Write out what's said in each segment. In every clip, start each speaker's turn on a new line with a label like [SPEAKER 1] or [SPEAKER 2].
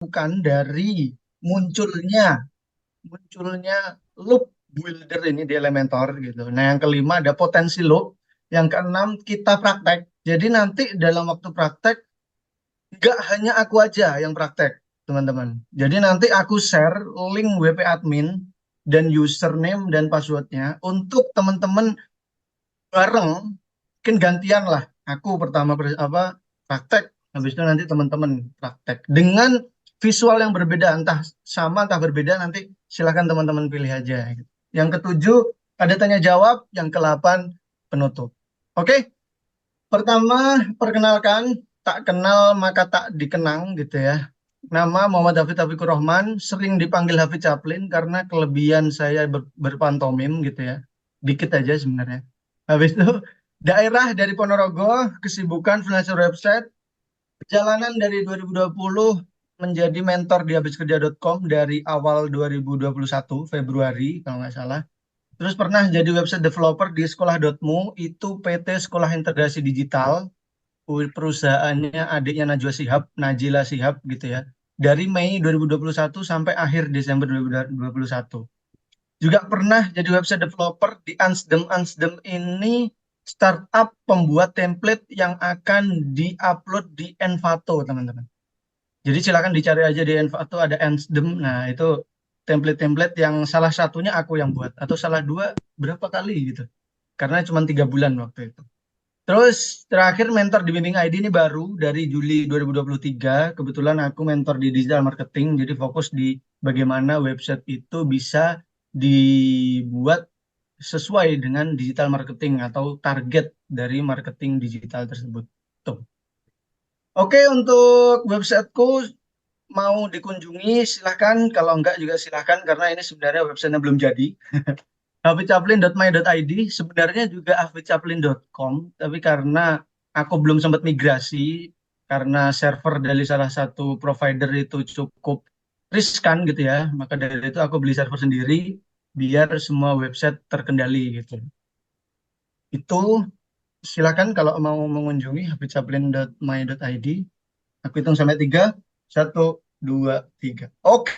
[SPEAKER 1] bukan dari munculnya munculnya loop builder ini di Elementor gitu. Nah, yang kelima ada potensi loop. Yang keenam kita praktek. Jadi nanti dalam waktu praktek nggak hanya aku aja yang praktek, teman-teman. Jadi nanti aku share link WP admin dan username dan passwordnya untuk teman-teman bareng, mungkin gantian lah. Aku pertama praktek, habis itu nanti teman-teman praktek dengan visual yang berbeda, entah sama entah berbeda, nanti silakan teman-teman pilih aja. Yang ketujuh ada tanya jawab, yang ke-8 penutup. Oke, pertama perkenalkan, tak kenal maka tak dikenang gitu ya. Nama Muhammad Hafid Taufikur Rahman, sering dipanggil Hafid Chaplin karena kelebihan saya berpantomim gitu ya. Dikit aja sebenarnya. Habis itu daerah dari Ponorogo, kesibukan freelancer website, perjalanan dari 2020 menjadi mentor di habiskerja.com dari awal 2021 Februari kalau nggak salah. Terus pernah jadi website developer di sekolah.mu, itu PT Sekolah Integrasi Digital, perusahaannya adiknya Najwa Shihab, Najila Shihab gitu ya. Dari Mei 2021 sampai akhir Desember 2021. Juga pernah jadi website developer di Ansdem. Ansdem ini startup pembuat template yang akan diupload di Envato, teman-teman. Jadi silakan dicari aja di Envato ada Ansdem. Nah, itu template-template yang salah satunya aku yang buat. Atau salah dua berapa kali gitu. Karena cuma 3 bulan waktu itu. Terus terakhir mentor di Bimbing ID ini baru dari Juli 2023. Kebetulan aku mentor di digital marketing, jadi fokus di bagaimana website itu bisa dibuat sesuai dengan digital marketing atau target dari marketing digital tersebut. Tuh. Oke, untuk websiteku mau dikunjungi silahkan, kalau enggak juga silahkan karena ini sebenarnya websitenya belum jadi. hafidchaplin.my.id sebenarnya juga hafidchaplin.com, tapi karena aku belum sempat migrasi karena server dari salah satu provider itu cukup riskan gitu ya, maka dari itu aku beli server sendiri biar semua website terkendali gitu. Itu silakan kalau mau mengunjungi hafidchaplin.my.id. Aku hitung sampai 3. 1, 2, 3. Oke,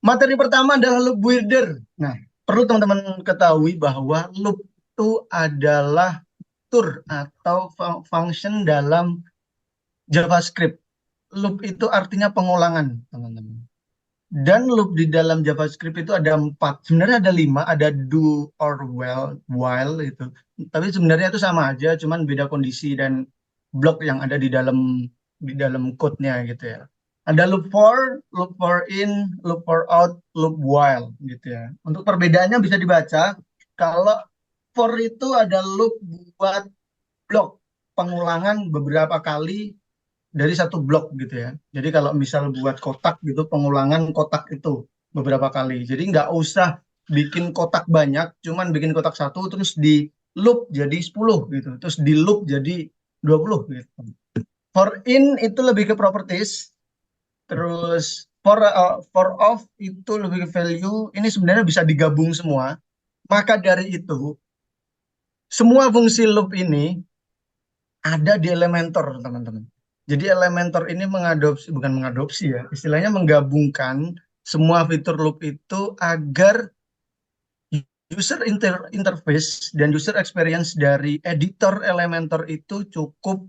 [SPEAKER 1] materi pertama adalah loop builder. Nah, perlu teman-teman ketahui bahwa loop itu adalah fitur atau function dalam JavaScript. Loop itu artinya pengulangan, teman-teman. Dan loop di dalam JavaScript itu ada 4. Sebenarnya ada 5, ada do or while itu. Tapi sebenarnya itu sama aja, cuman beda kondisi dan blok yang ada di dalam code-nya gitu ya. Ada loop for in, loop for out, loop while gitu ya. Untuk perbedaannya bisa dibaca kalau for itu ada loop buat blok pengulangan beberapa kali dari satu blok gitu ya. Jadi kalau misal buat kotak gitu, pengulangan kotak itu beberapa kali. Jadi nggak usah bikin kotak banyak, cuman bikin kotak satu terus di loop jadi 10 gitu. Terus di loop jadi 20 gitu. For in itu lebih ke properties, terus for off itu lebih ke value. Ini sebenarnya bisa digabung semua. Maka dari itu, semua fungsi loop ini ada di Elementor, teman-teman. Jadi Elementor ini bukan mengadopsi ya, istilahnya menggabungkan semua fitur loop itu agar interface dan user experience dari editor Elementor itu cukup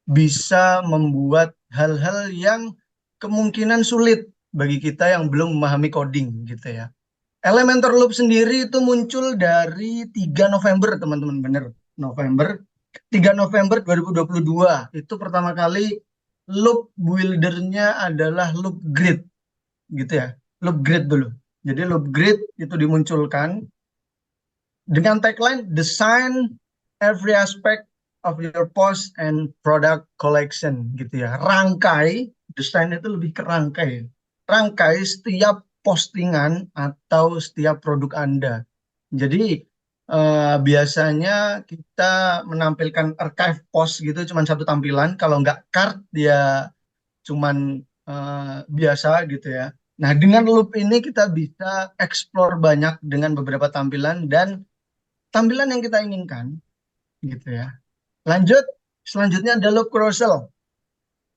[SPEAKER 1] bisa membuat hal-hal yang kemungkinan sulit bagi kita yang belum memahami coding gitu ya. Elementor Loop sendiri itu muncul dari 3 November, teman-teman. Bener, November. 3 November 2022. Itu pertama kali loop buildernya adalah loop grid, gitu ya. Loop grid dulu. Jadi loop grid itu dimunculkan dengan tagline Design every aspect of your post and product collection, gitu ya. Rangkai, desain itu lebih ke rangkai. Rangkai setiap postingan atau setiap produk Anda. Jadi biasanya kita menampilkan archive post gitu cuman satu tampilan, kalau nggak card dia cuman biasa gitu ya. Nah, dengan loop ini kita bisa explore banyak dengan beberapa tampilan dan tampilan yang kita inginkan gitu ya. Lanjut, selanjutnya ada loop carousel.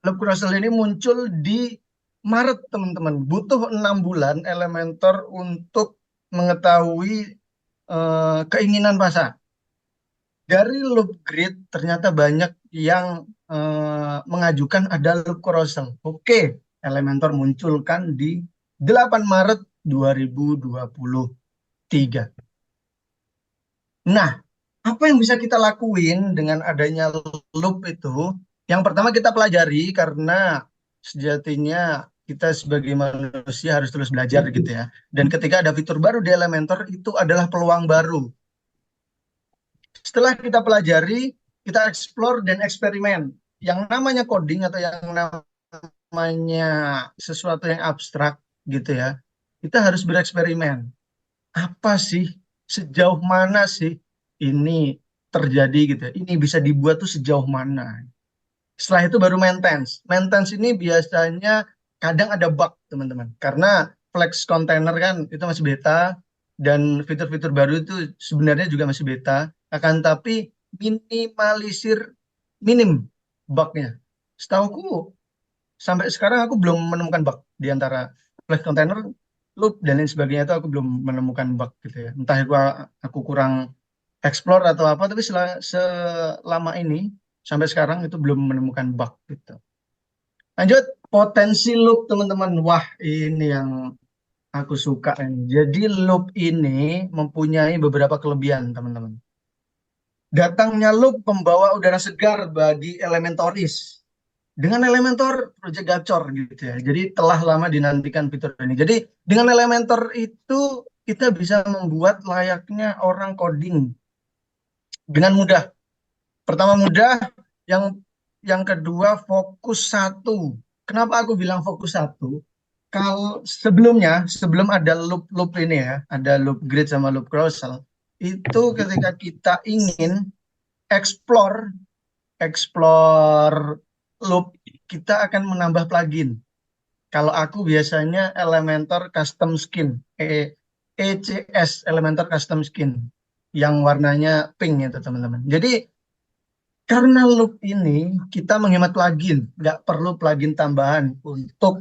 [SPEAKER 1] Loop crossel ini muncul di Maret, teman-teman. Butuh 6 bulan Elementor untuk mengetahui keinginan pasar. Dari loop grid ternyata banyak yang mengajukan ada loop carousel. Oke, Elementor munculkan di 8 Maret 2023. Nah, apa yang bisa kita lakuin dengan adanya loop itu? Yang pertama kita pelajari karena sejatinya kita sebagai manusia harus terus belajar gitu ya. Dan ketika ada fitur baru di Elementor itu adalah peluang baru. Setelah kita pelajari, kita explore dan eksperimen. Yang namanya coding atau yang namanya sesuatu yang abstrak gitu ya, kita harus bereksperimen. Apa sih, sejauh mana sih ini terjadi gitu ya? Ini bisa dibuat tuh sejauh mana? Setelah itu baru maintenance. Maintenance ini biasanya kadang ada bug, teman-teman. Karena Flex Container kan itu masih beta dan fitur-fitur baru itu sebenarnya juga masih beta. Akan tapi minimalisir minim bugnya. Setahuku sampai sekarang aku belum menemukan bug di antara Flex Container, loop dan lain sebagainya itu aku belum menemukan bug gitu ya. Entah itu aku kurang explore atau apa, tapi selama ini sampai sekarang itu belum menemukan bug gitu. Lanjut, potensi loop teman-teman. Wah, ini yang aku suka ini. Jadi loop ini mempunyai beberapa kelebihan teman-teman. Datangnya loop membawa udara segar bagi Elementoris. Dengan Elementor Project Gacor gitu ya. Jadi telah lama dinantikan fitur ini. Jadi dengan Elementor itu kita bisa membuat layaknya orang coding dengan mudah. Pertama mudah, yang kedua fokus satu. Kenapa aku bilang fokus satu? Kalau sebelumnya, sebelum ada loop ini ya, ada loop grid sama loop carousel, itu ketika kita ingin explore explore loop, kita akan menambah plugin. Kalau aku biasanya Elementor Custom Skin, ECS Elementor Custom Skin, yang warnanya pink itu teman-teman. Jadi karena loop ini kita menghemat plugin, nggak perlu plugin tambahan untuk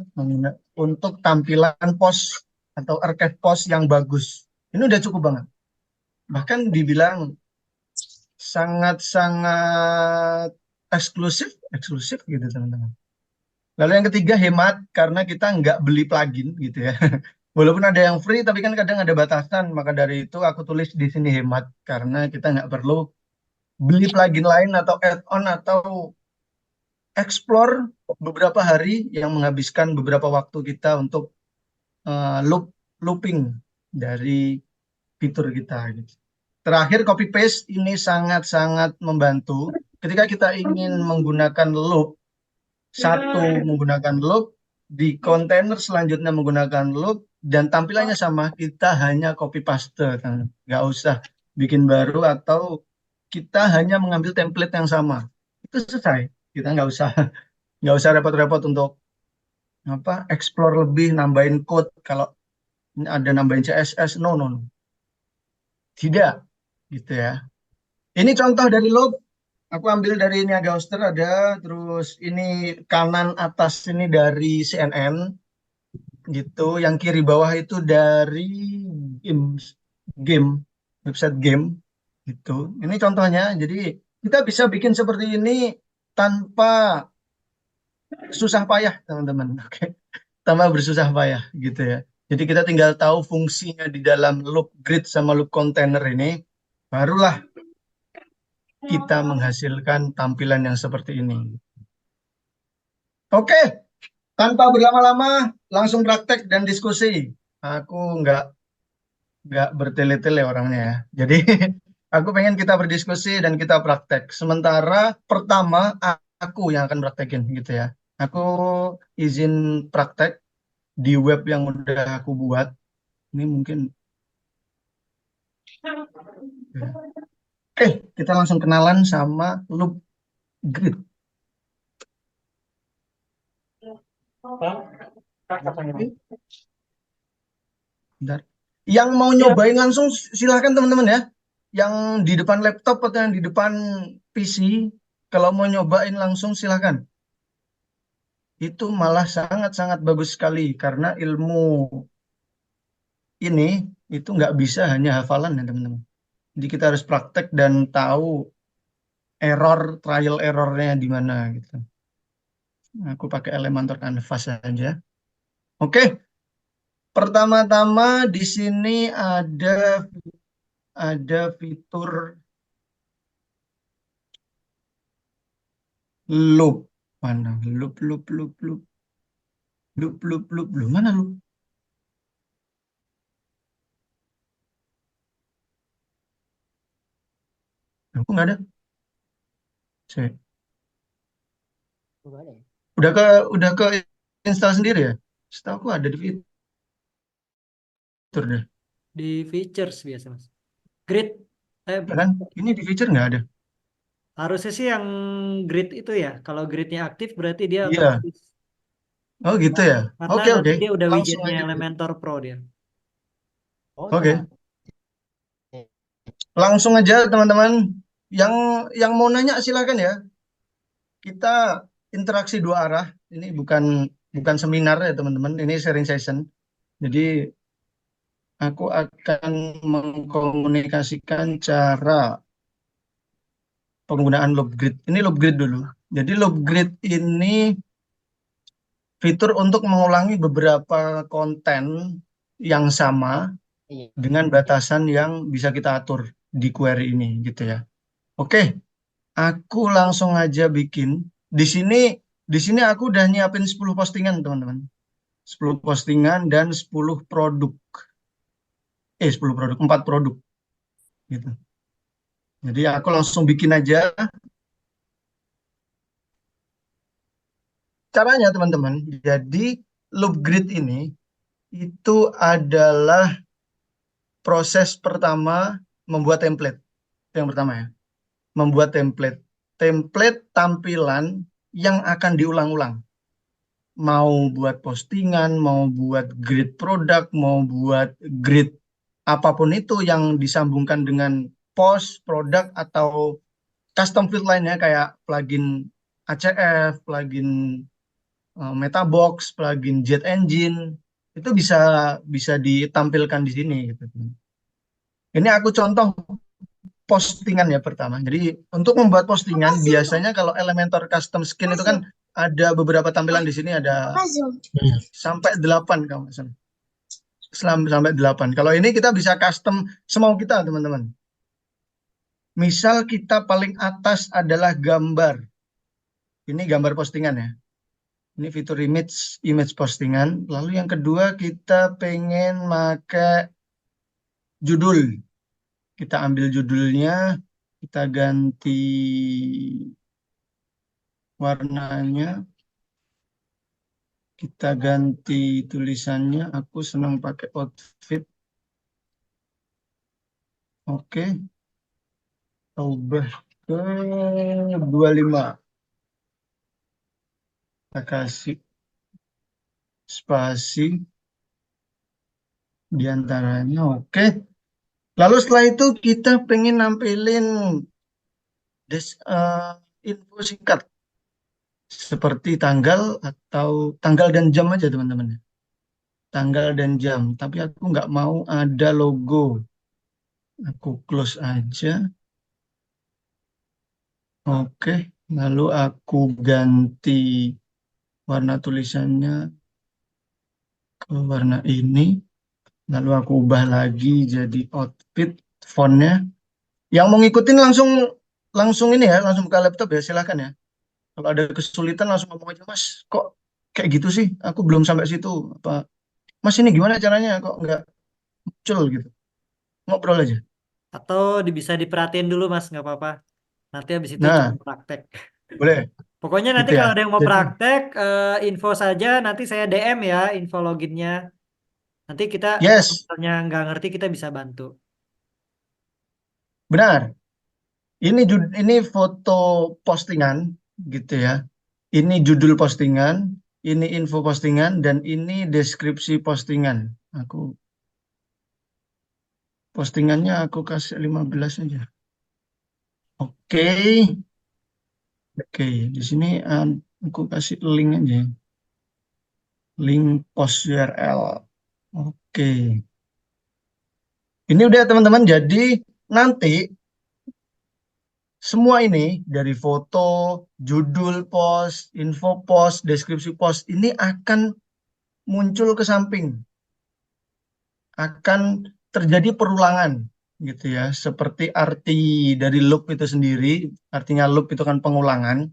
[SPEAKER 1] tampilan post atau archive post yang bagus. Ini udah cukup banget. Bahkan dibilang sangat-sangat eksklusif, eksklusif gitu teman-teman. Lalu yang ketiga hemat karena kita nggak beli plugin gitu ya. Walaupun ada yang free, tapi kan kadang ada batasan. Maka dari itu aku tulis di sini hemat karena kita nggak perlu beli plugin lain atau add-on atau explore beberapa hari yang menghabiskan beberapa waktu kita untuk looping dari fitur kita gitu. Terakhir copy paste ini sangat-sangat membantu ketika kita ingin menggunakan loop, satu menggunakan loop, di kontainer selanjutnya menggunakan loop, dan tampilannya sama, kita hanya copy paste kan. Nggak usah bikin baru atau kita hanya mengambil template yang sama, itu selesai. Kita nggak usah repot-repot untuk apa explore lebih, nambahin code. Kalau ada nambahin CSS, no no no, tidak gitu ya. Ini contoh dari loop. Aku ambil dari Niaga Hoster ada, terus ini kanan atas ini dari CNN gitu, yang kiri bawah itu dari game, game website game gitu. Ini contohnya. Jadi kita bisa bikin seperti ini tanpa susah payah, teman-teman. Oke, tanpa bersusah payah gitu ya. Jadi kita tinggal tahu fungsinya di dalam loop grid sama loop container ini, barulah kita menghasilkan tampilan yang seperti ini. Oke, tanpa berlama-lama, langsung praktek dan diskusi. Aku nggak bertele-tele orangnya ya. Jadi aku pengen kita berdiskusi dan kita praktek. Sementara pertama aku yang akan praktekin gitu ya. Aku izin praktek di web yang udah aku buat. Ini mungkin ya. Oke, kita langsung kenalan sama loop grid. Oke, bentar. Yang mau nyobain langsung silahkan teman-teman ya. Yang di depan laptop atau yang di depan PC, kalau mau nyobain langsung silahkan. itu malah sangat-sangat bagus sekali karena ilmu ini itu nggak bisa hanya hafalan ya teman-teman. Jadi kita harus praktek dan tahu trial errornya di mana gitu. Aku pakai Elementor Canvas saja. Oke, pertama-tama di sini ada fitur loop. Mana? Loop. Mana loop? Aku nggak ada. Cek.
[SPEAKER 2] Nggak ada ya?
[SPEAKER 1] Udah ke udah ke install sendiri ya? Setahu aku ada di fitur deh.
[SPEAKER 2] Di features biasa mas. Grid, eh,
[SPEAKER 1] Ya kan? Ini di feature nggak ada.
[SPEAKER 2] harusnya sih yang grid itu ya. Kalau gridnya aktif berarti dia
[SPEAKER 1] Iya.
[SPEAKER 2] otomatis.
[SPEAKER 1] Oh gitu ya.
[SPEAKER 2] Karena
[SPEAKER 1] Oke
[SPEAKER 2] nanti
[SPEAKER 1] oke.
[SPEAKER 2] dia udah
[SPEAKER 1] Langsung
[SPEAKER 2] widgetnya
[SPEAKER 1] aja dulu.
[SPEAKER 2] Elementor Pro dia.
[SPEAKER 3] Oh,
[SPEAKER 1] Oke.
[SPEAKER 3] otomatis.
[SPEAKER 1] Langsung aja teman-teman. Yang yang mau nanya silakan ya. Kita interaksi dua arah. Ini bukan bukan seminar ya teman-teman. Ini sharing session. Jadi aku akan mengkomunikasikan cara penggunaan loop grid. Ini loop grid dulu. Jadi loop grid ini fitur untuk mengulangi beberapa konten yang sama
[SPEAKER 3] Iya.
[SPEAKER 1] dengan batasan yang bisa kita atur di query ini gitu ya. Oke, aku langsung aja bikin. Di sini di sini aku udah nyiapin 10 postingan, teman-teman. 10 postingan dan 10 produk. 10 produk, 4 produk gitu. Jadi aku langsung bikin aja. Caranya, teman-teman. Jadi loop grid ini itu adalah proses pertama membuat template. Itu yang pertama ya. Membuat template. Template tampilan yang akan diulang-ulang. Mau buat postingan, mau buat grid produk, mau buat grid apapun itu yang disambungkan dengan post, produk, atau custom field lainnya kayak plugin ACF, plugin Metabox, plugin Jet Engine, itu bisa bisa ditampilkan di sini gitu. Ini aku contoh postingan ya pertama. Jadi untuk membuat postingan biasanya kalau Elementor Custom Skin itu kan ada beberapa tampilan di sini ada sampai 8 kalau nggak salah. Sampai 8. Kalau ini kita bisa custom semau kita teman-teman. Misal kita paling atas adalah gambar. Ini gambar postingan ya. Ini fitur image postingan. Lalu yang kedua kita pengen pakai judul. Kita ambil judulnya, kita ganti warnanya, kita ganti tulisannya. Aku senang pakai outfit. Oke, ubah ke 25. Kita kasih spasi di antaranya. Oke. Lalu setelah itu kita pengen nampilin info singkat seperti tanggal dan jam aja teman-teman. Tanggal dan jam. Tapi aku nggak mau ada logo. Aku close aja. Oke. Lalu aku ganti warna tulisannya ke warna ini. Lalu aku ubah lagi jadi outfit fontnya. Yang mau ngikutin langsung langsung ini ya, langsung buka laptop ya, silakan ya. Kalau ada kesulitan langsung ngomong aja, Mas, kok kayak gitu sih? Aku belum sampai situ. Apa, Mas ini gimana caranya? Kok nggak muncul gitu? Ngobrol aja.
[SPEAKER 2] Atau bisa diperhatiin dulu mas, nggak apa-apa. Nanti habis itu coba
[SPEAKER 1] Nah,
[SPEAKER 2] praktek.
[SPEAKER 1] boleh
[SPEAKER 2] Pokoknya nanti
[SPEAKER 1] gitu ya.
[SPEAKER 2] kalau ada yang mau
[SPEAKER 1] Jadi,
[SPEAKER 2] praktek, info saja. Nanti saya DM ya info loginnya. Nanti kita kalau
[SPEAKER 1] yes,
[SPEAKER 2] misalnya nggak ngerti kita bisa bantu.
[SPEAKER 1] benar. Ini foto postingan gitu ya. Ini judul postingan, ini info postingan, dan ini deskripsi postingan. Aku postingannya aku kasih 15 aja. Oke, oke. Di sini aku kasih link aja. link post URL. Oke. Ini udah teman-teman. Jadi nanti semua ini dari foto, judul post, info post, deskripsi post ini akan muncul ke samping. Akan terjadi perulangan gitu ya. Seperti arti dari loop itu sendiri, artinya loop itu kan pengulangan.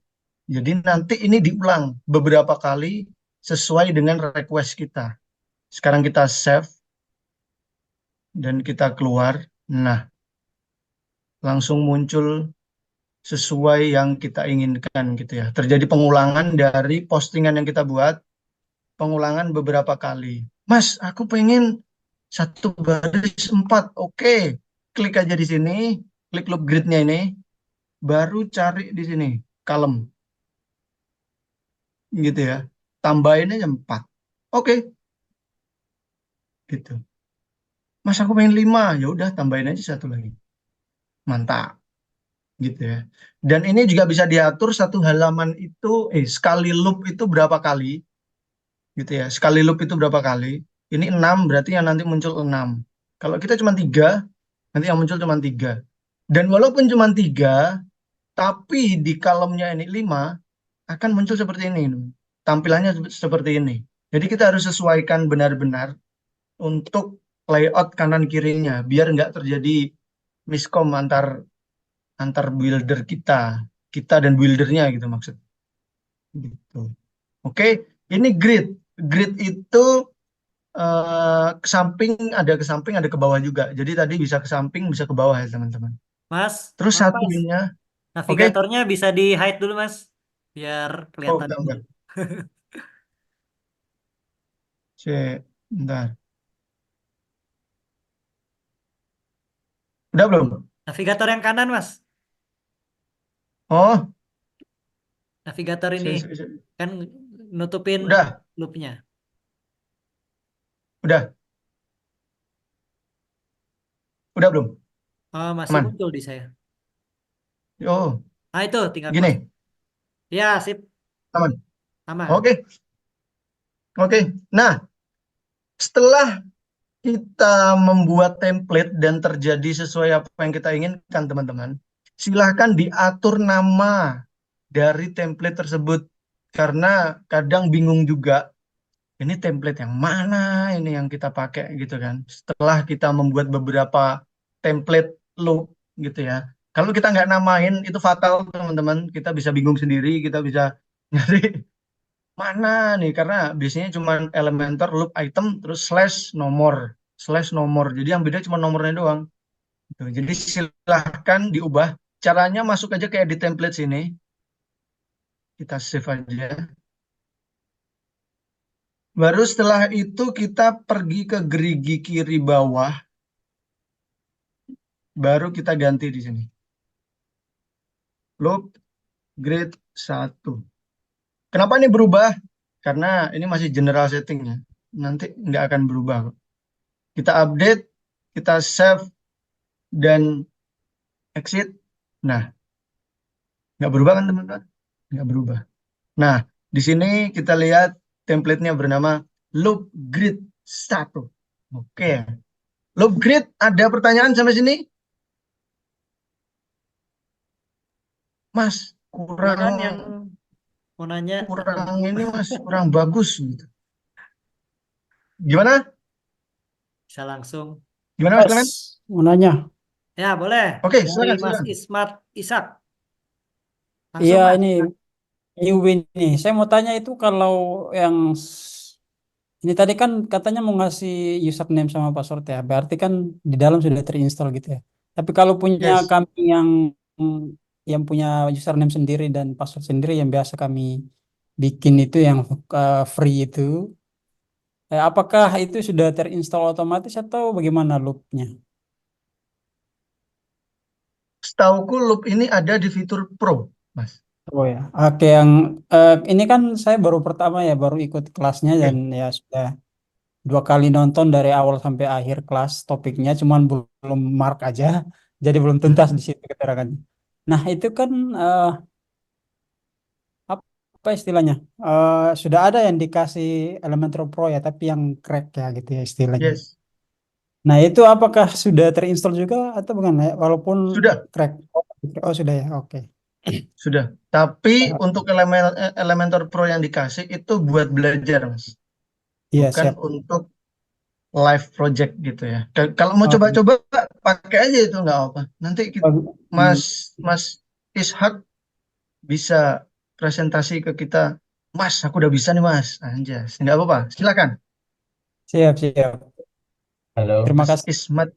[SPEAKER 1] Jadi nanti ini diulang beberapa kali sesuai dengan request kita. Sekarang kita save dan kita keluar. Nah, langsung muncul sesuai yang kita inginkan gitu ya. Terjadi pengulangan dari postingan yang kita buat, pengulangan beberapa kali. Mas, aku pengen satu baris 4. Oke, klik aja di sini, klik loop grid-nya ini, baru cari di sini, kalem gitu ya. Tambahin aja 4. Oke, gitu. Mas, aku pengen 5. Ya udah tambahin aja satu lagi. Mantap gitu ya. Dan ini juga bisa diatur satu halaman itu sekali loop itu berapa kali gitu ya. Sekali loop itu berapa kali? Ini 6 berarti yang nanti muncul 6. Kalau kita cuma 3, nanti yang muncul cuma 3. Dan walaupun cuma 3, tapi di kolomnya ini 5 akan muncul seperti ini. Tampilannya seperti ini. Jadi kita harus sesuaikan benar-benar untuk layout kanan kirinya biar nggak terjadi miskom antar antar builder kita dan buildernya gitu maksud. Gitu. Oke, ini grid. Grid itu ke samping ada ke bawah juga. Jadi tadi bisa ke samping bisa ke bawah ya teman-teman.
[SPEAKER 2] Mas,
[SPEAKER 1] Terus
[SPEAKER 2] maaf Mas,
[SPEAKER 1] satunya, oke?
[SPEAKER 2] navigatornya bisa di hide dulu Mas, biar
[SPEAKER 1] Oh,
[SPEAKER 2] kelihatan dulu.
[SPEAKER 1] bentar. Cek, bentar. Udah belum?
[SPEAKER 2] Navigator yang kanan Mas,
[SPEAKER 1] Oh,
[SPEAKER 2] navigator ini
[SPEAKER 1] cek.
[SPEAKER 2] kan nutupin
[SPEAKER 1] Udah,
[SPEAKER 2] loopnya.
[SPEAKER 1] udah, udah belum?
[SPEAKER 2] Oh, masih
[SPEAKER 1] Aman.
[SPEAKER 2] muncul di saya.
[SPEAKER 1] Oh,
[SPEAKER 2] Ah itu tinggal close.
[SPEAKER 1] gini,
[SPEAKER 2] Ya, sip,
[SPEAKER 1] aman.
[SPEAKER 2] aman.
[SPEAKER 1] Oke, oke. Nah, setelah kita membuat template dan terjadi sesuai apa yang kita inginkan, teman-teman, silahkan diatur nama dari template tersebut. Karena kadang bingung juga, ini template yang mana ini yang kita pakai gitu kan. Setelah kita membuat beberapa template loop gitu ya. Kalau kita nggak namain, itu fatal, teman-teman. Kita bisa bingung sendiri, kita bisa nyari mana nih karena biasanya cuma Elementor loop item terus slash nomor jadi yang beda cuma nomornya doang gitu. Jadi silahkan diubah caranya, masuk aja kayak di template sini, kita save aja, baru setelah itu kita pergi ke gerigi kiri bawah, baru kita ganti di sini loop grid 1. Kenapa ini berubah? Karena ini masih general setting ya, nanti nggak akan berubah kok. Kita update, kita save dan exit. Nah, nggak berubah kan teman-teman? Nggak berubah. Nah, di sini kita lihat template-nya bernama Loop Grid 1. Oke. Loop Grid, ada pertanyaan sampai sini? Mas,
[SPEAKER 2] Silakan
[SPEAKER 1] kurang
[SPEAKER 2] yang mau nanya atau
[SPEAKER 1] kurang ini Mas, kurang bagus gitu. Gimana?
[SPEAKER 2] bisa langsung.
[SPEAKER 1] Gimana Mas
[SPEAKER 3] Mas,
[SPEAKER 1] Clement?
[SPEAKER 3] mau nanya.
[SPEAKER 2] Ya, boleh.
[SPEAKER 1] Oke,
[SPEAKER 2] Dari
[SPEAKER 1] silakan
[SPEAKER 2] Mas
[SPEAKER 1] silakan.
[SPEAKER 2] Ismat Ishak.
[SPEAKER 3] Iya,
[SPEAKER 2] Langsung, Mas.
[SPEAKER 3] ini newbie nih. Saya mau tanya itu kalau yang ini tadi kan katanya mau ngasih username sama password ya. Berarti kan di dalam sudah terinstall gitu ya. Tapi kalau punya
[SPEAKER 1] Yes.
[SPEAKER 3] kami yang punya username sendiri dan password sendiri yang biasa kami bikin itu yang free itu, apakah itu sudah terinstall otomatis atau bagaimana loopnya?
[SPEAKER 1] Setauku loop ini ada di fitur Pro, Mas.
[SPEAKER 3] Oh ya, oke yang ini kan saya baru pertama ya, baru ikut kelasnya dan
[SPEAKER 1] Oke.
[SPEAKER 3] ya sudah 2 kali nonton dari awal sampai akhir kelas topiknya, cuman belum mark aja, jadi belum tuntas di situ keterangannya. Nah itu kan apa istilahnya? Sudah ada yang dikasih Elementor Pro ya, tapi yang crack ya gitu ya istilahnya.
[SPEAKER 1] Yes,
[SPEAKER 3] Nah, itu apakah sudah terinstall juga atau bukan ya? Walaupun
[SPEAKER 1] sudah,
[SPEAKER 3] crack. Oh, sudah ya. Oke.
[SPEAKER 1] sudah. Tapi untuk Elementor Pro yang dikasih itu buat belajar, Mas.
[SPEAKER 3] Iya,
[SPEAKER 1] Bukan
[SPEAKER 3] siap.
[SPEAKER 1] untuk live project gitu ya. Kalau mau
[SPEAKER 3] Oh,
[SPEAKER 1] coba-coba pakai aja itu nggak apa. Nanti
[SPEAKER 3] oh,
[SPEAKER 1] Mas Mas Ishak bisa presentasi ke kita. Mas, aku udah bisa nih Mas. Anjas, nggak apa-apa. Silakan.
[SPEAKER 3] siap, siap.
[SPEAKER 4] Halo.
[SPEAKER 3] Terima
[SPEAKER 1] Mas
[SPEAKER 3] kasih.
[SPEAKER 1] Ismat.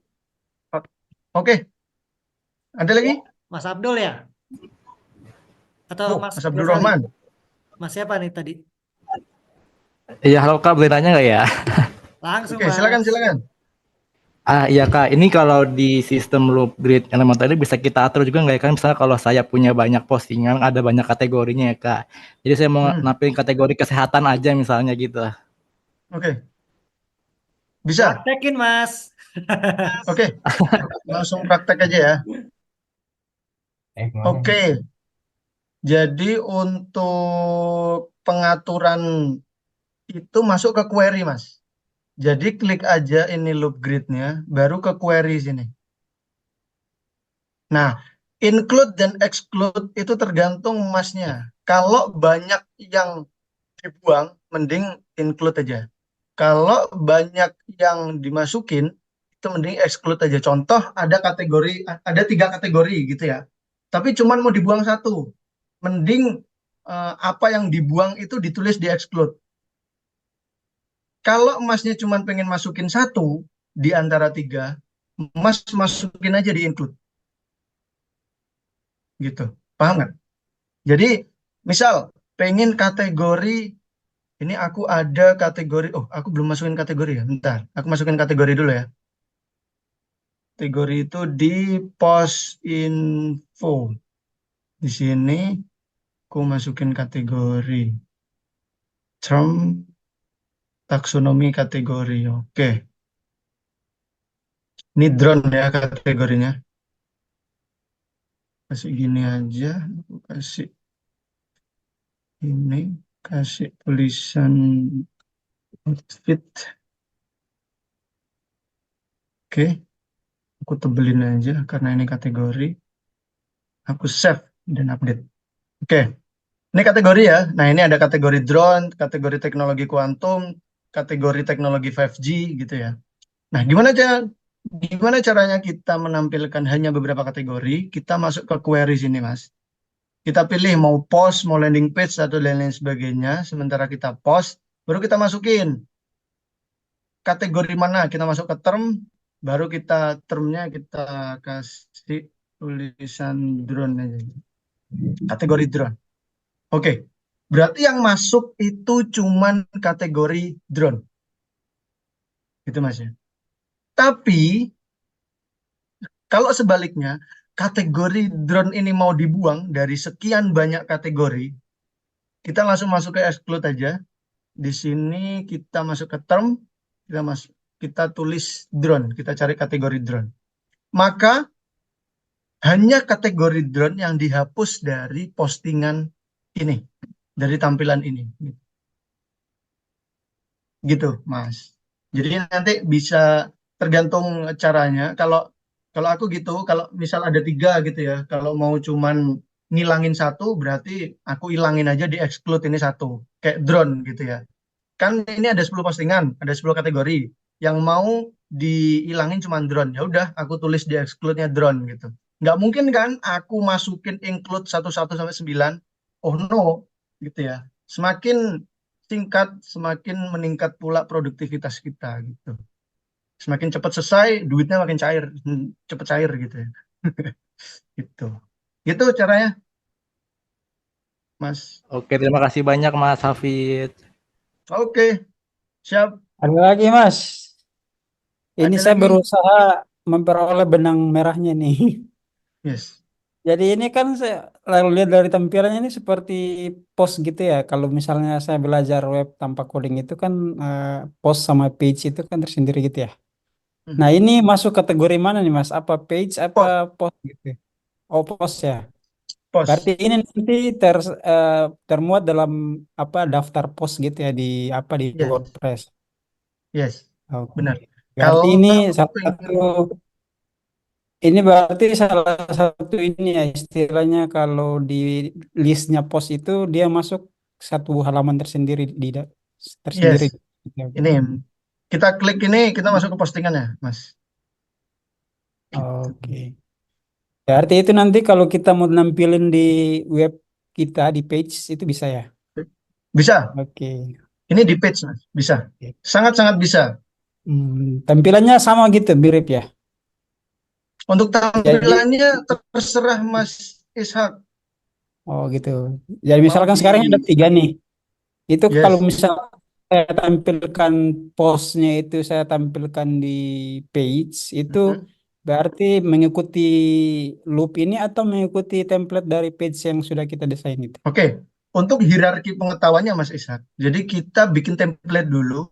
[SPEAKER 1] Oke, ada lagi?
[SPEAKER 2] Mas Abdul ya? Atau
[SPEAKER 1] Oh,
[SPEAKER 2] Mas
[SPEAKER 1] Mas Abdul
[SPEAKER 2] Gofari?
[SPEAKER 1] Rahman.
[SPEAKER 2] Mas siapa nih tadi?
[SPEAKER 4] Iya, halo Kak, boleh nanya nggak ya?
[SPEAKER 2] Langsung
[SPEAKER 1] Oke, silakan,
[SPEAKER 2] Mas.
[SPEAKER 1] silakan.
[SPEAKER 4] Iya Kak, ini kalau di sistem loop grid elementor ini bisa kita atur juga nggak ya kan? Misalnya kalau saya punya banyak postingan, ada banyak kategorinya ya Kak. Jadi saya mau
[SPEAKER 1] Hmm,
[SPEAKER 4] nampilin kategori kesehatan aja misalnya gitu.
[SPEAKER 1] oke, bisa.
[SPEAKER 2] Praktekin Mas.
[SPEAKER 1] Oke, langsung praktek aja ya.
[SPEAKER 4] Kemana?
[SPEAKER 1] Oke, jadi untuk pengaturan itu masuk ke query, Mas. Jadi klik aja ini loop grid-nya, baru ke query sini. Nah, include dan exclude itu tergantung masnya. Kalau banyak yang dibuang, mending include aja. Kalau banyak yang dimasukin, itu mending exclude aja. Contoh ada kategori, ada 3 kategori gitu ya. Tapi cuman mau dibuang satu, mending apa yang dibuang itu ditulis di exclude. Kalau emasnya cuma pengen masukin satu di antara 3, emas masukin aja di include gitu. Paham nggak? Jadi misal pengen kategori ini aku ada kategori, oh aku belum masukin kategori ya, bentar. Aku masukin kategori dulu ya. Kategori itu di post info. Di sini aku masukin kategori term taksonomi kategori. Oke. Ini drone ya kategorinya. Kasih gini aja. Aku kasih ini. Kasih tulisan outfit. Oke. Aku tebelin aja karena ini kategori. Aku save dan update. Oke. Ini kategori ya. Nah, ini ada kategori drone, kategori teknologi kuantum, kategori teknologi 5G gitu ya. Nah, gimana caranya kita menampilkan hanya beberapa kategori? Kita masuk ke query sini, Mas. Kita pilih mau post, mau landing page atau lain-lain sebagainya. Sementara kita post, baru kita masukin kategori mana. Kita masuk ke term, baru termnya kita kasih tulisan drone aja. Kategori drone. Oke. Berarti yang masuk itu cuman kategori drone. Gitu Mas ya. Tapi kalau sebaliknya, kategori drone ini mau dibuang dari sekian banyak kategori, kita langsung masuk ke exclude aja. Di sini kita masuk ke term, kita tulis drone, kita cari kategori drone. Maka hanya kategori drone yang dihapus dari postingan ini, dari tampilan ini. Gitu, Mas. Jadi nanti bisa tergantung caranya. Kalau kalau aku gitu, kalau misal ada 3 gitu ya, kalau mau cuman ngilangin satu, berarti aku ilangin aja di exclude ini satu, kayak drone gitu ya. Kan ini ada 10 postingan, ada 10 kategori. Yang mau dihilangin cuma drone. Ya udah, aku tulis di exclude-nya drone gitu. Nggak mungkin kan aku masukin include 1 sampai 9. Oh no, gitu ya. Semakin singkat, semakin meningkat pula produktivitas kita gitu. Semakin cepat selesai, duitnya makin cair, cepat cair gitu ya. Gitu. Gitu caranya, Mas.
[SPEAKER 4] Oke, terima kasih banyak Mas Hafid.
[SPEAKER 1] Oke, siap.
[SPEAKER 3] Ada lagi, Mas. Ini
[SPEAKER 1] Ada
[SPEAKER 3] saya
[SPEAKER 1] lagi?
[SPEAKER 3] berusaha memperoleh benang merahnya nih.
[SPEAKER 1] Yes.
[SPEAKER 3] Jadi ini kan saya lalu lihat dari tampilannya ini seperti post gitu ya. Kalau misalnya saya belajar web tanpa coding itu kan post sama page itu kan tersendiri gitu ya. Nah,
[SPEAKER 1] Mhm.
[SPEAKER 3] ini masuk kategori mana nih, Mas? Apa page apa
[SPEAKER 1] Post.
[SPEAKER 3] post gitu? Oh, post ya.
[SPEAKER 1] Pos.
[SPEAKER 3] Berarti ini nanti termuat dalam apa daftar post gitu ya di apa di
[SPEAKER 1] Yes,
[SPEAKER 3] WordPress.
[SPEAKER 1] yes,
[SPEAKER 3] Oke.
[SPEAKER 1] benar.
[SPEAKER 3] Berarti
[SPEAKER 1] Kalau
[SPEAKER 3] ini
[SPEAKER 1] kamu
[SPEAKER 3] salah
[SPEAKER 1] pengen,
[SPEAKER 3] satu ini berarti salah satu ini ya istilahnya kalau di listnya post itu dia masuk satu halaman tersendiri
[SPEAKER 1] yes,
[SPEAKER 3] tersendiri.
[SPEAKER 1] ini kita klik ini, kita masuk ke postingan ya, Mas. Gitu.
[SPEAKER 3] Oke. Berarti itu nanti kalau kita mau nampilin di web kita di page itu bisa ya.
[SPEAKER 1] Bisa,
[SPEAKER 3] Oke.
[SPEAKER 1] ini di page, Mas. Bisa.
[SPEAKER 3] Oke.
[SPEAKER 1] Sangat-sangat bisa.
[SPEAKER 3] Tampilannya sama gitu mirip ya.
[SPEAKER 1] Untuk
[SPEAKER 3] Jadi
[SPEAKER 1] tampilannya terserah Mas Ishak.
[SPEAKER 3] oh gitu. Jadi
[SPEAKER 1] Mau
[SPEAKER 3] misalkan
[SPEAKER 1] di,
[SPEAKER 3] sekarang ada 3 nih. Itu kalau
[SPEAKER 1] yes.
[SPEAKER 3] misal saya tampilkan postnya itu saya tampilkan di page itu
[SPEAKER 1] Mhm.
[SPEAKER 3] berarti mengikuti loop ini atau mengikuti template dari page yang sudah kita desain itu.
[SPEAKER 1] Oke, untuk hierarki pengetahuannya Mas Ishak. Jadi kita bikin template dulu,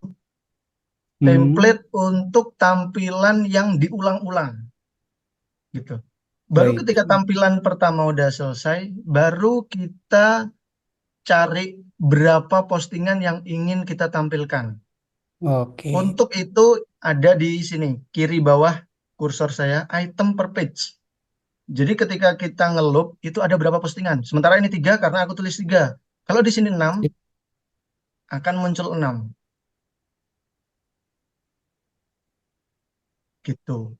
[SPEAKER 3] Hmm,
[SPEAKER 1] template untuk tampilan yang diulang-ulang gitu. Baru
[SPEAKER 3] baik.
[SPEAKER 1] ketika tampilan pertama udah selesai, baru kita cari berapa postingan yang ingin kita tampilkan.
[SPEAKER 3] Oke.
[SPEAKER 1] Untuk itu ada di sini, kiri bawah kursor saya, item per page. Jadi ketika kita ngeloop, itu ada berapa postingan. Sementara ini 3 karena aku tulis 3. Kalau di sini 6, akan muncul 6. Gitu.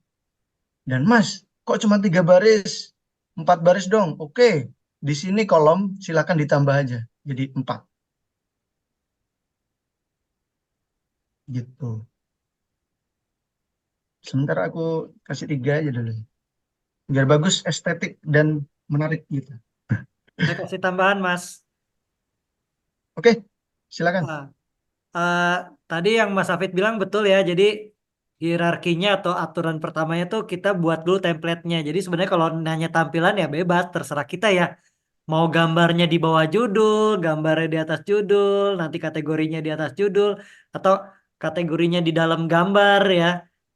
[SPEAKER 1] Dan Mas, kok cuma 3 baris? 4 baris dong. Oke, di sini kolom silakan ditambah aja. Jadi 4. Gitu. Sementara aku kasih 3 aja dulu. Biar bagus, estetik, dan menarik gitu.
[SPEAKER 2] Saya kasih tambahan, Mas.
[SPEAKER 1] Oke, silakan.
[SPEAKER 2] Ah, eh, tadi yang Mas Hafid bilang betul ya. Jadi hierarkinya atau aturan pertamanya tuh kita buat dulu template-nya. Jadi sebenarnya kalau nanya tampilan ya bebas, terserah kita ya. Mau gambarnya di bawah judul, gambarnya di atas judul, nanti kategorinya di atas judul, atau kategorinya di dalam gambar ya.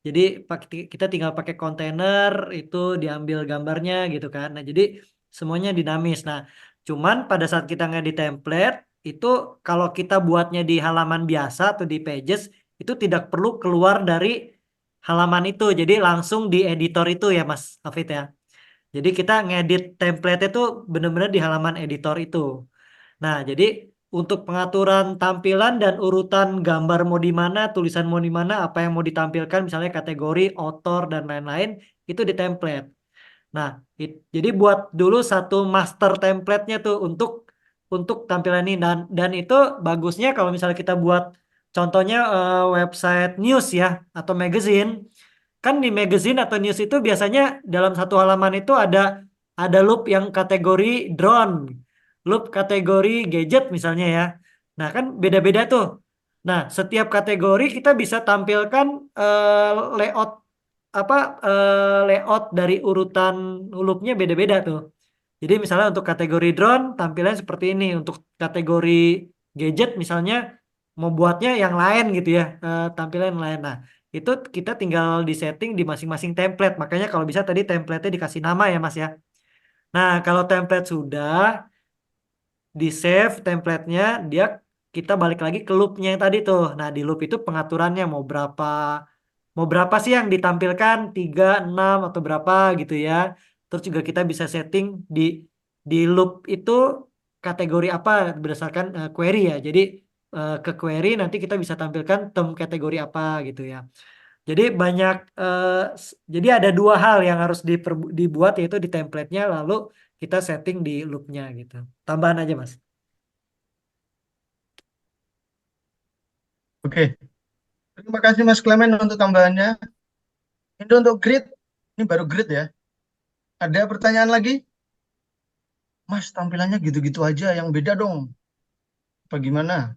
[SPEAKER 2] Jadi kita tinggal pakai kontainer, itu diambil gambarnya gitu kan. Nah, jadi semuanya dinamis. Nah, cuman pada saat kita ngedit template, itu kalau kita buatnya di halaman biasa atau di pages, itu tidak perlu keluar dari halaman itu. Jadi langsung di editor itu ya Mas Hafid ya. Jadi kita ngedit template itu benar-benar di halaman editor itu. Nah, jadi untuk pengaturan tampilan dan urutan gambar mau di mana, tulisan mau di mana, apa yang mau ditampilkan, misalnya kategori, author, dan lain-lain, itu di template. Nah, jadi buat dulu satu master template-nya tuh untuk tampilan ini dan itu bagusnya kalau misalnya kita buat contohnya website news ya atau magazine. Kan di magazine atau news itu biasanya dalam satu halaman itu ada loop yang kategori drone, loop kategori gadget misalnya ya. Nah, kan beda-beda tuh. Nah, setiap kategori kita bisa tampilkan layout apa layout dari urutan loopnya beda-beda tuh. Jadi misalnya untuk kategori drone tampilannya seperti ini, untuk kategori gadget misalnya mau buatnya yang lain gitu ya, tampilan yang lain. Nah, itu kita tinggal di setting di masing-masing template. Makanya kalau bisa tadi template-nya dikasih nama ya Mas ya. Nah, kalau template sudah di save template-nya, dia kita balik lagi ke loop-nya yang tadi tuh. Nah, di loop itu pengaturannya mau berapa sih yang ditampilkan, 3, 6 atau berapa gitu ya. Terus juga kita bisa setting di loop itu kategori apa berdasarkan query ya. Jadi ke query nanti kita bisa tampilkan term kategori apa gitu ya. Jadi jadi ada 2 hal yang harus dibuat yaitu di template-nya lalu kita setting di loop-nya gitu. Tambahan aja Mas.
[SPEAKER 1] Oke, terima kasih Mas Clement untuk tambahannya. Ini untuk grid, ini baru grid ya. Ada pertanyaan lagi? Mas, tampilannya gitu-gitu aja, yang beda dong. Apa gimana?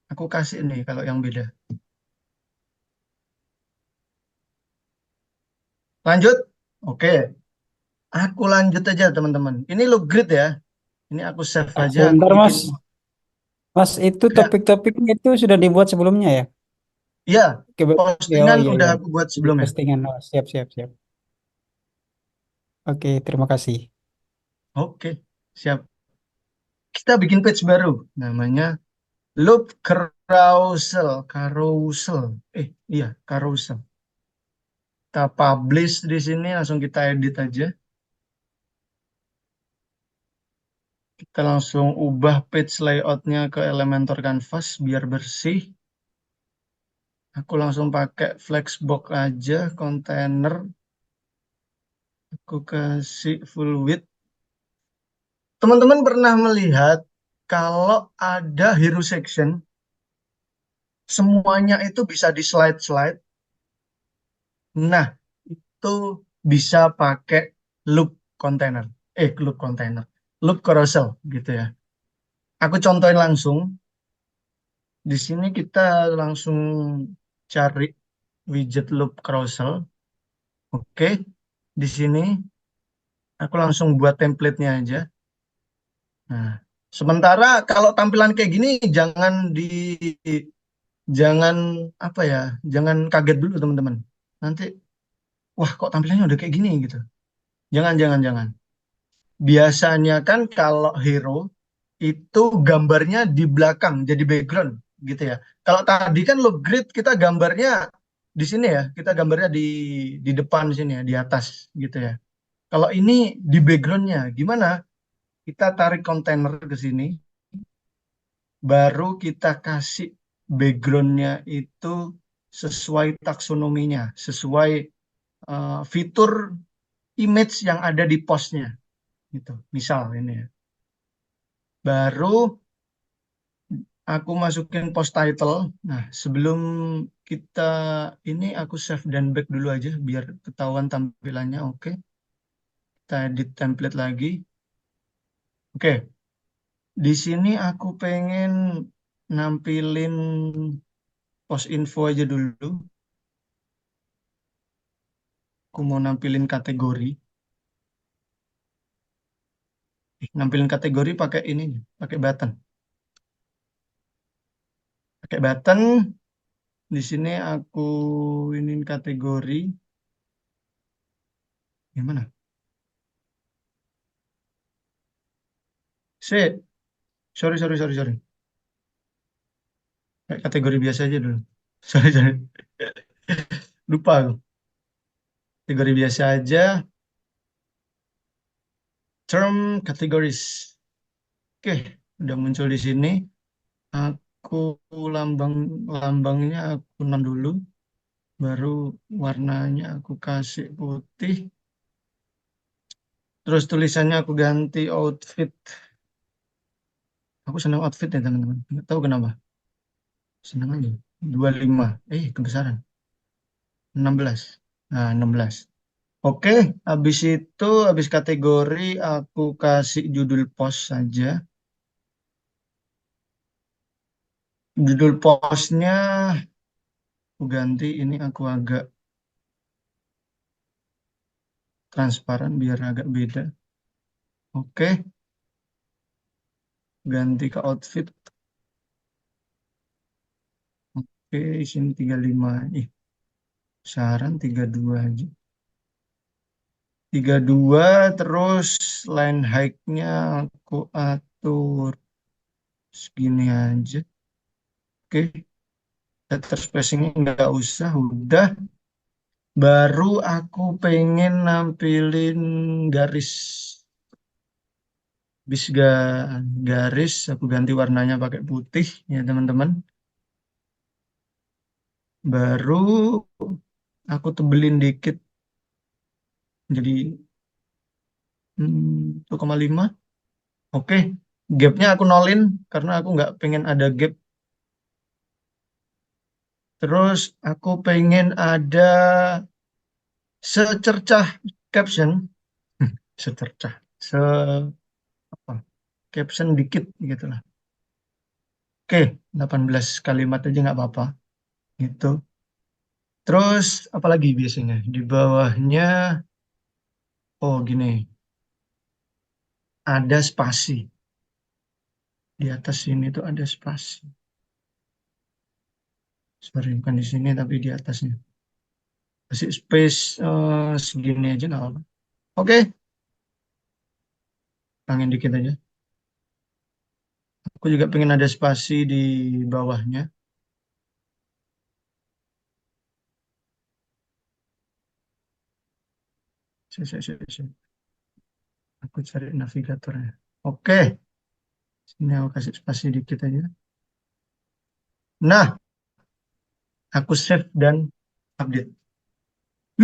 [SPEAKER 1] Aku kasih nih kalau yang beda. Lanjut? Oke, aku lanjut aja teman-teman. Ini loop grid ya. Ini aku save aja, aku
[SPEAKER 3] Sebentar
[SPEAKER 1] bikin.
[SPEAKER 3] Mas. Mas itu
[SPEAKER 1] Ya,
[SPEAKER 3] topik-topiknya itu sudah dibuat sebelumnya ya?
[SPEAKER 1] ya,
[SPEAKER 3] Oke, oh
[SPEAKER 1] postingan
[SPEAKER 3] iya
[SPEAKER 1] udah
[SPEAKER 3] iya.
[SPEAKER 1] aku buat
[SPEAKER 3] Di
[SPEAKER 1] sebelumnya.
[SPEAKER 3] postingan. Oh, siap siap siap. Oke, terima kasih.
[SPEAKER 1] Oke, siap. Kita bikin page baru, namanya loop carousel. Carousel. Iya, carousel. Kita publish di sini, langsung kita edit aja. Kita langsung ubah page layoutnya ke Elementor Canvas biar bersih. Aku langsung pakai Flexbox aja, kontainer. Aku kasih full width. Teman-teman pernah melihat kalau ada hero section, semuanya itu bisa di slide-slide. Nah, itu bisa pakai loop container. Loop container. Loop carousel gitu ya. Aku contohin langsung. Di sini kita langsung cari widget loop carousel. Oke. Di sini aku langsung buat template-nya aja. Nah, sementara kalau tampilan kayak gini jangan apa ya, jangan kaget dulu teman-teman. Nanti wah kok tampilannya udah kayak gini gitu. Jangan. Biasanya kan kalau hero itu gambarnya di belakang jadi background gitu ya. Kalau tadi kan loop grid kita gambarnya di sini ya, kita gambarnya di depan sini ya, di atas gitu ya. Kalau ini di backgroundnya gimana? Kita tarik kontainer ke sini, baru kita kasih backgroundnya itu sesuai taksonominya, sesuai fitur image yang ada di postnya gitu. Misal ini ya. Baru aku masukin post title. Nah, sebelum kita ini aku save dan back dulu aja biar ketahuan tampilannya. Oke, kita edit template lagi. Oke, di sini aku pengen nampilin post info aja dulu. Aku mau nampilin kategori. Nampilin kategori pakai ini, pakai button. Pakai button. Di sini aku ini kategori. Gimana? Sorry. Kayak kategori biasa aja dulu. Sorry. Lupa aku. Kategori biasa aja. Term categories. Oke, udah muncul di sini. Aku lambang lambangnya aku 6 dulu. Baru warnanya aku kasih putih. Terus tulisannya aku ganti outfit. Aku senang outfit ya teman-teman. Nggak tahu kenapa. Senang aja. 25. Kebesaran. 16. Nah, 16. Oke, habis kategori aku kasih judul post saja. Judul postnya aku ganti, ini aku agak transparan biar agak beda. Oke, ganti ke outfit. Oke, sini 35. Saran 32 aja. 32 terus line height-nya aku atur segini aja. Oke, letter spacing-nya nggak usah, udah. Baru aku pengen nampilin garis. Habis garis, aku ganti warnanya pakai putih ya teman-teman. Baru aku tebelin dikit jadi 1,5. Oke, gapnya aku nolin karena aku nggak pengen ada gap. Terus aku pengen ada secercah caption, secercah, se apa? Caption dikit gitu lah. Oke, 18 kalimat aja nggak apa-apa. Gitu. Terus apalagi biasanya di bawahnya, oh gini, ada spasi. Di atas sini tuh ada spasi. Sorry, bukan di sini tapi di atasnya. Kasih space segini aja nggak apa-apa. Oke, Kurangin dikit aja. Aku juga pengen ada spasi di bawahnya. Sini. Aku cari navigatornya. Oke, sini aku kasih spasi dikit aja. Nah, aku save dan update.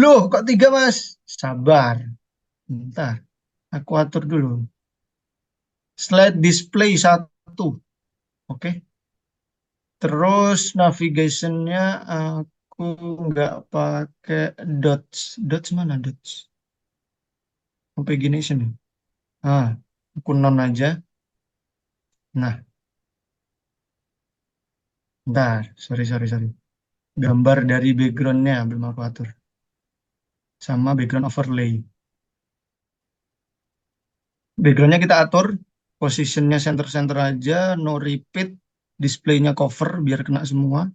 [SPEAKER 1] Loh, kok 3, Mas? Sabar. Bentar, aku atur dulu. Slide display 1. Oke. Terus navigationnya aku nggak pakai dots. Dots mana dots? Pagination. Ah, aku non aja. Nah, bentar. Sorry. Gambar dari backgroundnya belum aku atur. Sama background overlay. Backgroundnya kita atur. Positionnya center-center aja. No repeat. Displaynya cover biar kena semua.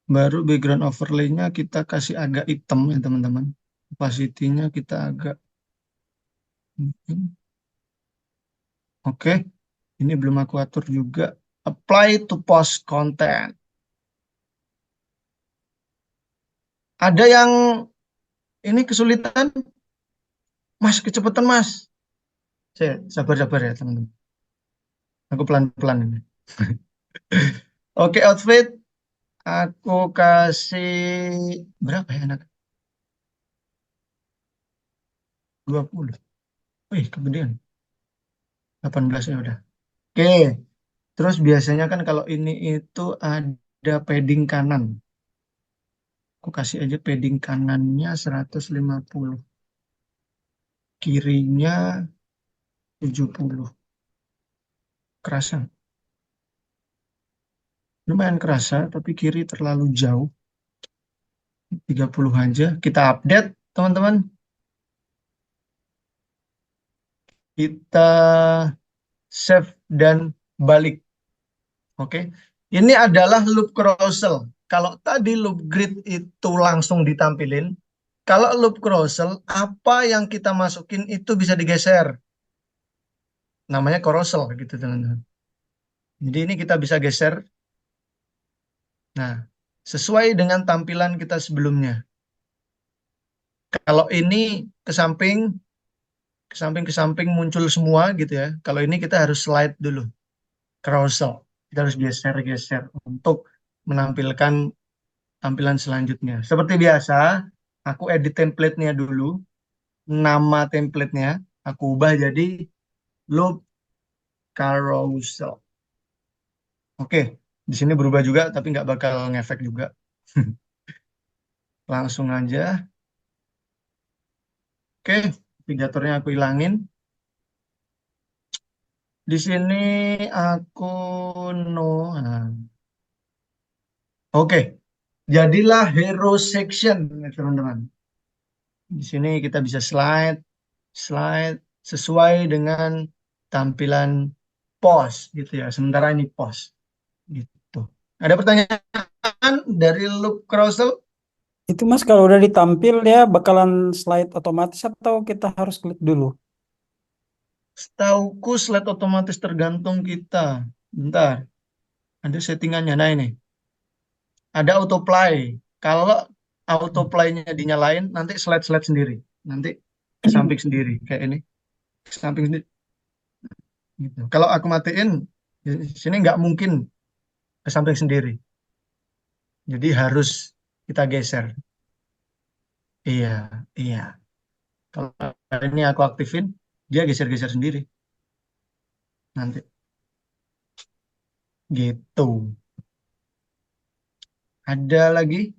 [SPEAKER 1] Baru background overlay-nya kita kasih agak hitam ya teman-teman. Opacity-nya kita agak. Oke, ini belum aku atur juga. Apply to post content. Ada yang ini kesulitan, Mas, kecepatan Mas. Sabar ya teman-teman. Aku pelan-pelan ini. Oke, outfit. Aku kasih berapa ya anak? 20. Wih, kemudian 18 ya udah. Oke, terus biasanya kan kalau ini itu ada padding kanan. Aku kasih aja padding kanannya 150. Kirinya 70. Kerasa. Lumayan kerasa, tapi kiri terlalu jauh. 30 aja. Kita update, teman-teman. Kita save dan balik. Oke. Ini adalah loop carousel. Kalau tadi loop grid itu langsung ditampilin, kalau loop carousel, apa yang kita masukin itu bisa digeser. Namanya carousel gitu, teman-teman. Jadi ini kita bisa geser. Nah, sesuai dengan tampilan kita sebelumnya. Kalau ini ke samping, ke samping muncul semua gitu ya. Kalau ini kita harus slide dulu, carousel. Kita harus geser-geser untuk menampilkan tampilan selanjutnya. Seperti biasa, aku edit template-nya dulu. Nama template-nya aku ubah jadi loop carousel. Oke, di sini berubah juga, tapi nggak bakal ngefek juga. Langsung aja. Oke, navigatornya aku hilangin. Di sini aku no. Nah. Oke, jadilah hero section, ya, teman-teman. Di sini kita bisa slide sesuai dengan tampilan post gitu ya. Sementara ini post gitu. Ada pertanyaan dari loop carousel?
[SPEAKER 3] Itu Mas kalau udah ditampil dia bakalan slide otomatis atau kita harus klik dulu?
[SPEAKER 1] Setauku slide otomatis tergantung kita. Bentar, ada settingannya. Nah ini, ada autoplay. Kalau autoplay-nya dinyalain, nanti slide-slide sendiri. Nanti ke samping sendiri, kayak ini. Ke samping sendiri. Gitu. Kalau aku matiin, di sini nggak mungkin ke samping sendiri. Jadi harus kita geser. Iya, iya. Kalau ini aku aktifin, dia geser-geser sendiri. Nanti. Gitu. Ada lagi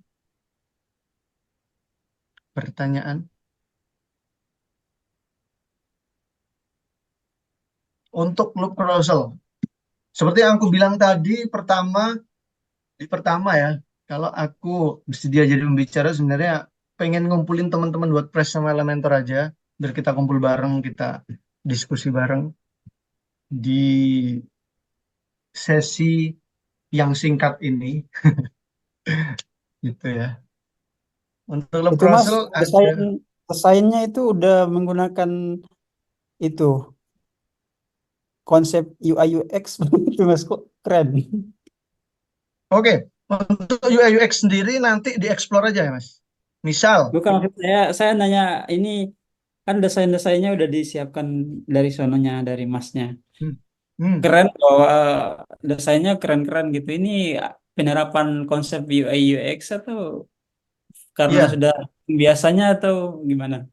[SPEAKER 1] pertanyaan? Untuk loop carousel. Seperti yang aku bilang tadi, pertama ya, kalau aku bersedia jadi pembicara sebenarnya pengen ngumpulin teman-teman WordPress sama Elementor aja, biar kita kumpul bareng, kita diskusi bareng di sesi yang singkat ini, gitu ya. Untuk loop
[SPEAKER 3] Itu Mas
[SPEAKER 1] carousel ada
[SPEAKER 3] desainnya itu udah menggunakan itu konsep UI UX itu Mas, kok keren.
[SPEAKER 1] Oke, untuk UI UX sendiri nanti dieksplor aja ya Mas. Misal,
[SPEAKER 3] Bukan, maksud saya nanya ini kan desain-desainnya udah disiapkan dari sononya, dari Masnya.
[SPEAKER 1] hmm, hmm,
[SPEAKER 3] Keren kok, desainnya keren-keren gitu. Ini penerapan konsep UI UX atau karena
[SPEAKER 1] ya,
[SPEAKER 3] sudah biasanya atau gimana?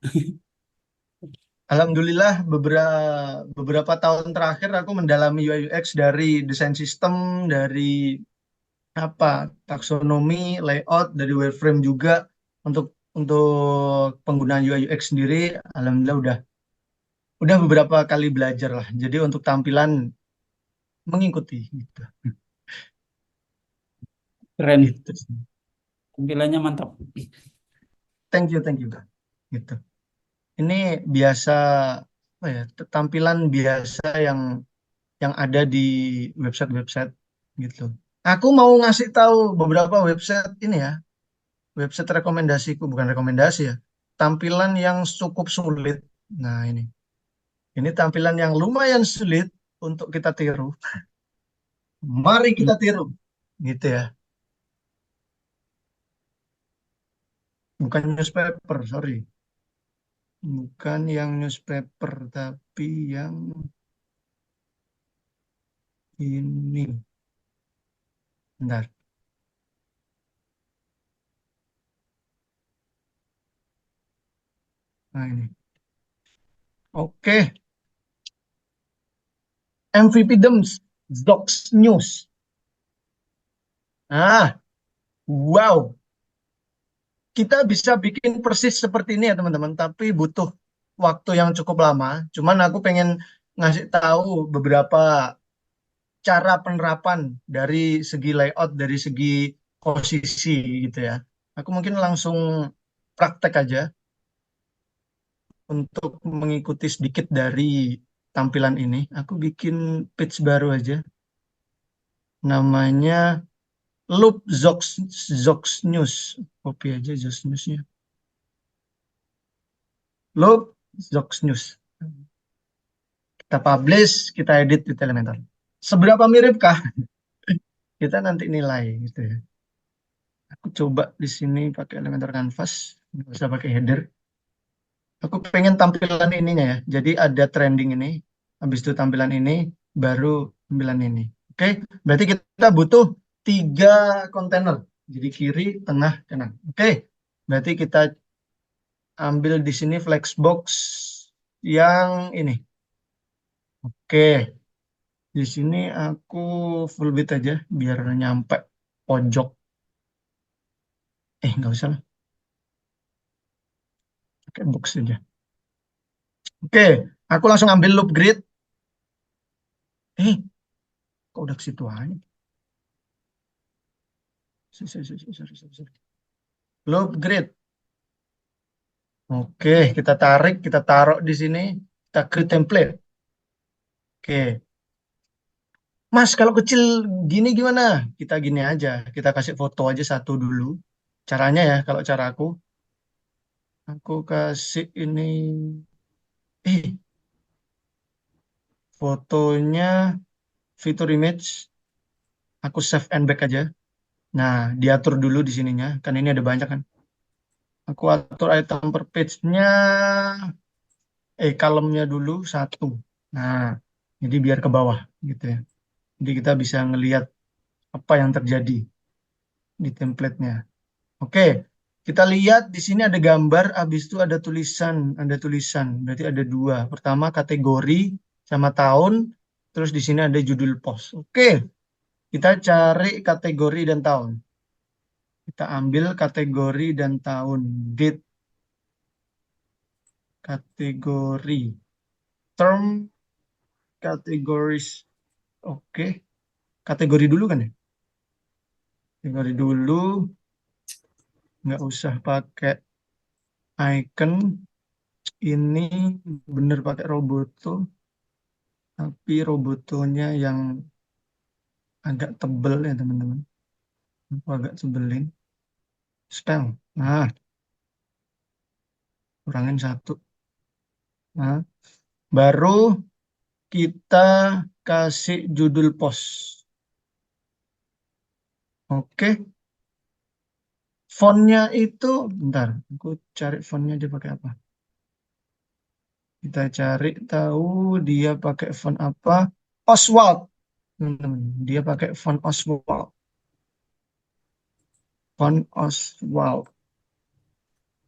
[SPEAKER 1] Alhamdulillah beberapa tahun terakhir aku mendalami UI UX dari desain sistem, dari apa taksonomi, layout, dari wireframe juga untuk untuk penggunaan UI UX sendiri. Alhamdulillah udah beberapa kali belajar lah. Jadi untuk tampilan mengikuti gitu.
[SPEAKER 3] Keren,
[SPEAKER 1] Gitu sih.
[SPEAKER 3] tampilannya mantap.
[SPEAKER 1] Thank you Kak. Gitu. Ini biasa apa ya? Tampilan biasa yang ada di website-website gitu. Aku mau ngasih tahu beberapa website ini ya, website rekomendasiku, bukan rekomendasi ya. Tampilan yang cukup sulit. Nah, ini tampilan yang lumayan sulit untuk kita tiru. Mari kita tiru. Gitu ya. Bukan newspaper, sorry. Bukan yang newspaper, tapi yang ini. Bentar. Nah, ini. Oke. MVP Dems. Zox News. Ah, wow. Kita bisa bikin persis seperti ini ya teman-teman, tapi butuh waktu yang cukup lama. Cuman aku pengen ngasih tahu beberapa cara penerapan dari segi layout, dari segi posisi gitu ya. Aku mungkin langsung praktek aja untuk mengikuti sedikit dari tampilan ini. Aku bikin page baru aja. Namanya Loop Zox News. Copy aja Zox Newsnya. Loop Zox News. Kita publish, kita edit di Elementor. Seberapa miripkah? Kita nanti nilai gitu ya. Aku coba di sini pakai Elementor Canvas, nggak usah pakai header. Aku pengen tampilan ininya ya. Jadi ada trending ini, habis itu tampilan ini, baru tampilan ini. Oke, berarti kita butuh 3 kontainer. Jadi kiri, tengah, kanan. Oke, berarti kita ambil di sini flexbox yang ini. Oke, di sini aku full bit aja biar nyampe pojok. Nggak usah lah, pakai box aja. Oke, aku langsung ambil loop grid. Eh, kok udah ke situ aja? Sorry. Loop grid. Oke, kita tarik, kita taruh di sini. Kita create template. Oke, Mas, kalau kecil gini gimana? Kita gini aja. Kita kasih foto aja satu dulu. Caranya ya, kalau cara aku kasih ini. Eh, fotonya fitur image. Aku save and back aja. Nah, diatur dulu di sininya. Kan ini ada banyak kan. Aku atur item per page-nya. Column-nya dulu satu. Nah, jadi biar ke bawah gitu ya. Jadi kita bisa ngelihat apa yang terjadi di template-nya. Oke, kita lihat di sini ada gambar, habis itu ada tulisan, berarti ada 2. Pertama kategori sama tahun, terus di sini ada judul post. Oke, kita cari kategori dan tahun. Kita ambil kategori dan tahun. Date, kategori, term, kategoris. Oke, kategori dulu kan ya? Kategori dulu, nggak usah pakai icon. Ini bener pakai Roboto, tapi Robotonya yang agak tebel ya teman-teman. Aku agak sebelin. Spell. Nah, kurangin 1. Nah, baru kita kasih judul post. Oke. Fontnya itu, bentar, aku cari fontnya dia pakai apa. Kita cari tahu dia pakai font apa. Oswald, teman-teman. Dia pakai font Oswald. Font Oswald.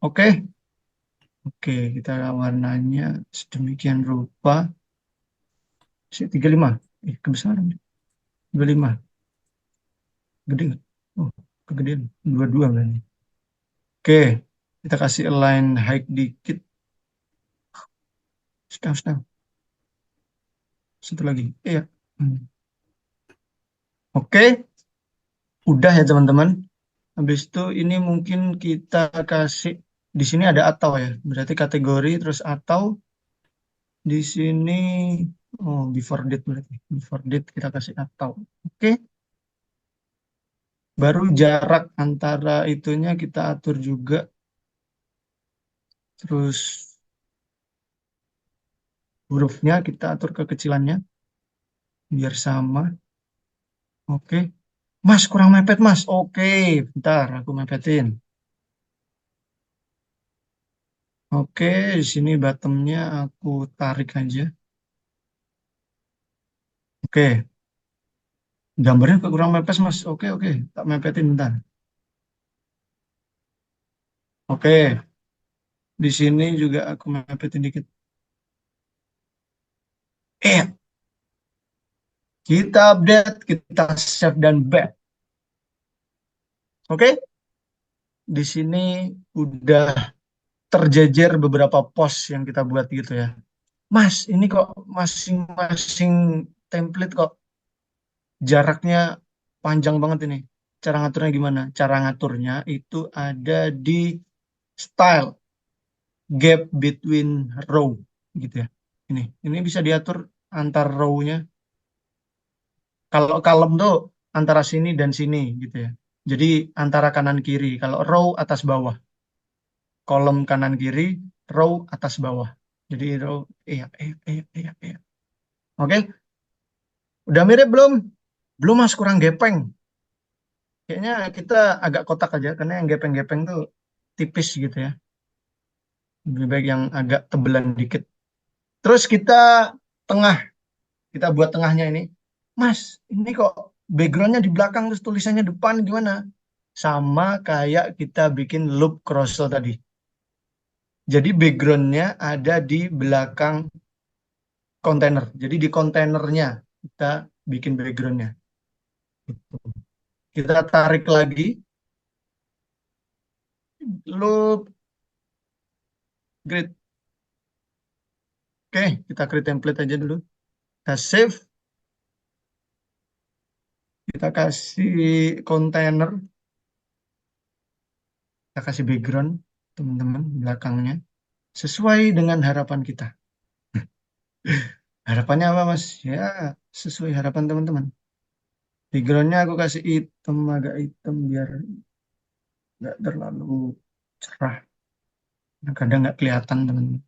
[SPEAKER 1] Oke. Oke, kita warnanya sedemikian rupa. 35. Kebesaran. 25. Gede nggak? Oh, kegedean. 22 berarti. Oke, kita kasih align height dikit. Sedang. Satu lagi. Iya. Hmm. Oke, udah ya teman-teman. Habis itu ini mungkin kita kasih di sini ada atau ya. Berarti kategori terus atau di sini before date berarti. Before date kita kasih atau. Oke. Baru jarak antara itunya kita atur juga. Terus hurufnya kita atur kekecilannya biar sama. Oke. Mas, kurang mepet, Mas. Oke, bentar aku mepetin. Oke, di sini bottomnya aku tarik aja. Oke, gambarnya kok kurang mepet, Mas. Oke, tak mepetin bentar. Oke, di sini juga aku mepetin dikit. Kita update, kita save dan back. Oke, di sini udah terjejer beberapa post yang kita buat gitu ya. Mas, ini kok masing-masing template kok jaraknya panjang banget ini. Cara ngaturnya gimana? Cara ngaturnya itu ada di style gap between row gitu ya. Ini bisa diatur antar row-nya. Kalau column tuh antara sini dan sini gitu ya. Jadi antara kanan kiri. Kalau row atas bawah, kolom kanan kiri, row atas bawah. Jadi row, iya. Oke, udah mirip belum? Belum mas, kurang gepeng. Kayaknya kita agak kotak aja, karena yang gepeng-gepeng tuh tipis gitu ya. Lebih baik yang agak tebelan dikit. Terus kita tengah, kita buat tengahnya ini. Mas, ini kok backgroundnya di belakang terus tulisannya depan gimana? Sama kayak kita bikin loop carousel tadi. Jadi backgroundnya ada di belakang kontainer. Jadi di kontainernya kita bikin backgroundnya. Kita tarik lagi loop grid. Oke, kita create template aja dulu. Kita save. Kita kasih kontainer. Kita kasih background, teman-teman, belakangnya. Sesuai dengan harapan kita. Harapannya apa, Mas? Ya, sesuai harapan teman-teman. Backgroundnya aku kasih hitam, agak hitam biar nggak terlalu cerah. Kadang nggak kelihatan, teman-teman.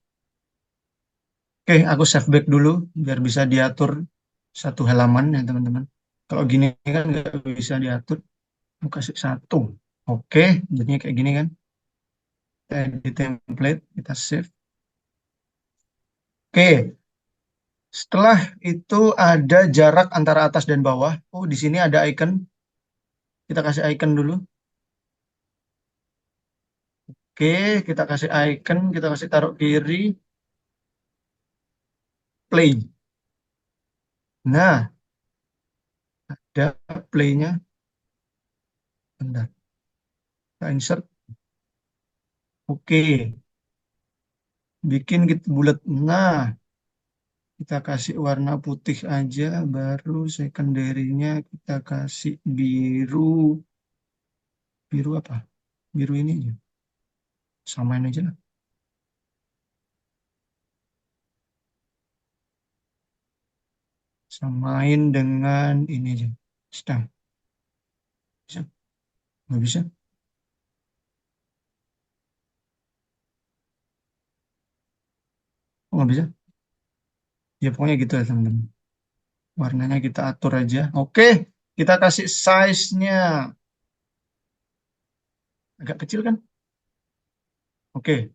[SPEAKER 1] Oke, aku save back dulu biar bisa diatur satu halaman ya, teman-teman. Kalau gini kan nggak bisa diatur. Aku kasih satu. Oke, jadinya kayak gini kan. Kita edit template, kita save. Oke, setelah itu ada jarak antara atas dan bawah. Oh, di sini ada icon. Kita kasih icon dulu. Oke, kita kasih icon, kita kasih taruh kiri, play. Nah, ada playnya. Bentar, kita insert. Oke, bikin gitu bulat. Nah, kita kasih warna putih aja, baru secondary-nya kita kasih biru. Biru apa? Biru ini aja. Samain aja lah. Samain dengan ini aja. Sedang. Bisa? Nggak bisa? Oh, nggak bisa? Ya pokoknya gitu ya teman-teman. Warnanya kita atur aja. Oke, kita kasih size-nya agak kecil kan? Oke,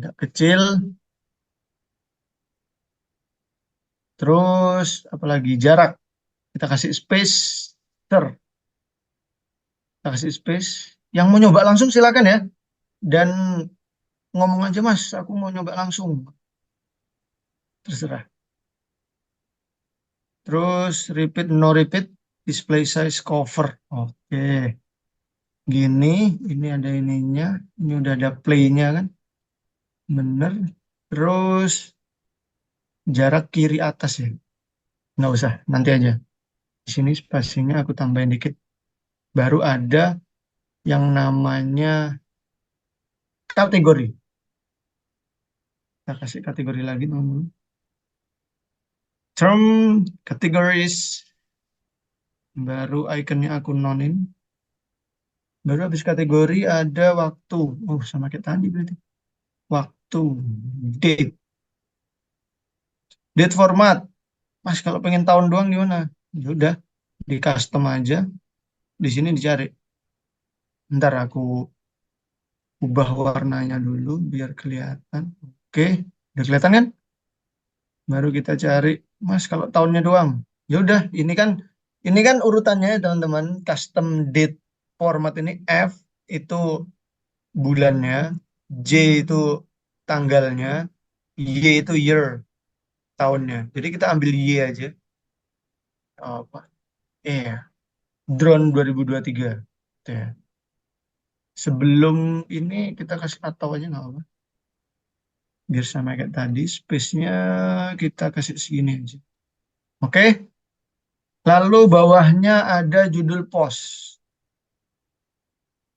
[SPEAKER 1] agak kecil. Terus apalagi jarak. Kita kasih space. Kita kasih space. Yang mau nyoba langsung silakan ya. Dan ngomong aja Mas, aku mau nyoba langsung. Terserah. Terus repeat, no repeat, display size cover. Oke. Gini, ini ada ininya. Ini udah ada play-nya kan. Bener. Terus jarak kiri atas ya. Nggak usah, nanti aja. Di sini spasinya aku tambahin dikit. Baru ada yang namanya kategori. Kita kasih kategori lagi teman-teman. Term categories. Baru ikonnya aku nonin. Baru habis kategori ada waktu. Oh, sama kayak tadi berarti. Waktu. Date. Date format. Mas kalau pengen tahun doang gimana? Ya udah, di custom aja. Di sini dicari. Ntar aku ubah warnanya dulu biar kelihatan. Oke, udah kelihatan kan? Baru kita cari, Mas kalau tahunnya doang. Ya udah, ini kan urutannya ya, teman-teman. Custom date format ini F itu bulannya, J itu tanggalnya, Y itu year tahunnya. Jadi kita ambil Y aja. Apa? Iya, drone 2023. Tuh ya. Sebelum ini kita kasih atau aja nggak apa. Biar sama kayak tadi, space-nya kita kasih segini aja. Oke, lalu bawahnya ada judul post.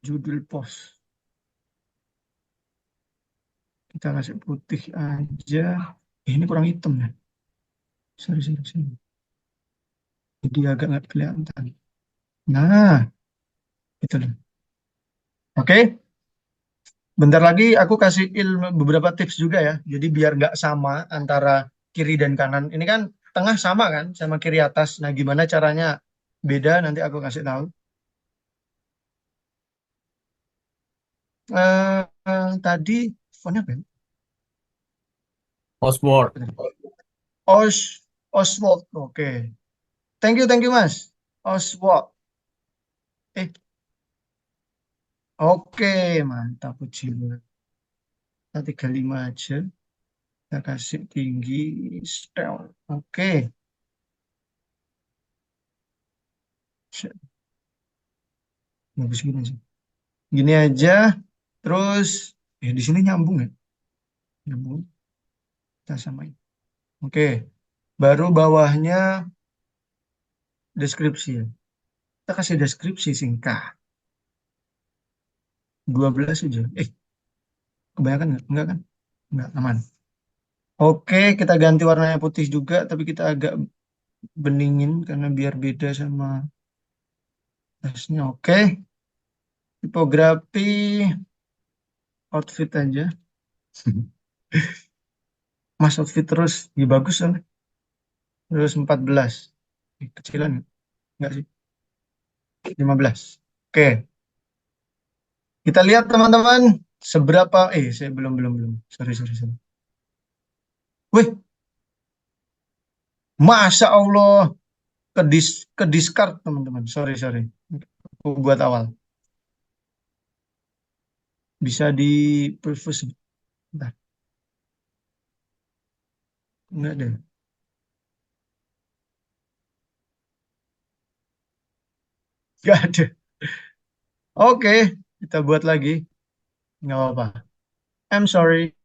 [SPEAKER 1] Judul post. Kita kasih putih aja. Ini kurang hitam ya. Sorry, sorry, sorry. Jadi agak nggak kelihatan. Nah, itu loh. Oke, bentar lagi aku kasih beberapa tips juga ya. Jadi biar nggak sama antara kiri dan kanan. Ini kan tengah sama kan, sama kiri atas. Nah, gimana caranya beda? Nanti aku kasih tahu. Tadi fontnya apa ya?
[SPEAKER 5] Oswald.
[SPEAKER 1] Oswald. Oke. Thank you Mas. Oswald. Eh, oke, mantap puji. Kita 35 aja. Kita kasih tinggi style. Oke. Bagus gini aja. Gini aja. Terus di sini nyambung ya. Nyambung. Kita samain. Oke. Baru bawahnya deskripsi ya. Kita kasih deskripsi singkat. 12 aja. Kebanyakan nggak? Enggak kan? Enggak, aman. Oke, kita ganti warnanya putih juga, tapi kita agak beningin karena biar beda sama tasnya. Oke, tipografi outfit aja. Mas outfit terus, ya bagus soalnya. Terus 14. Kecilan enggak sih? 15. Oke, kita lihat teman-teman seberapa saya belum. Sorry, sorry, sorry. Wih, Masya Allah ke discard teman-teman. Sorry, sorry. Aku buat awal. Bisa di previous. Bentar. Enggak deh. Enggak ada. Oke, kita buat lagi. Nggak apa-apa. I'm sorry.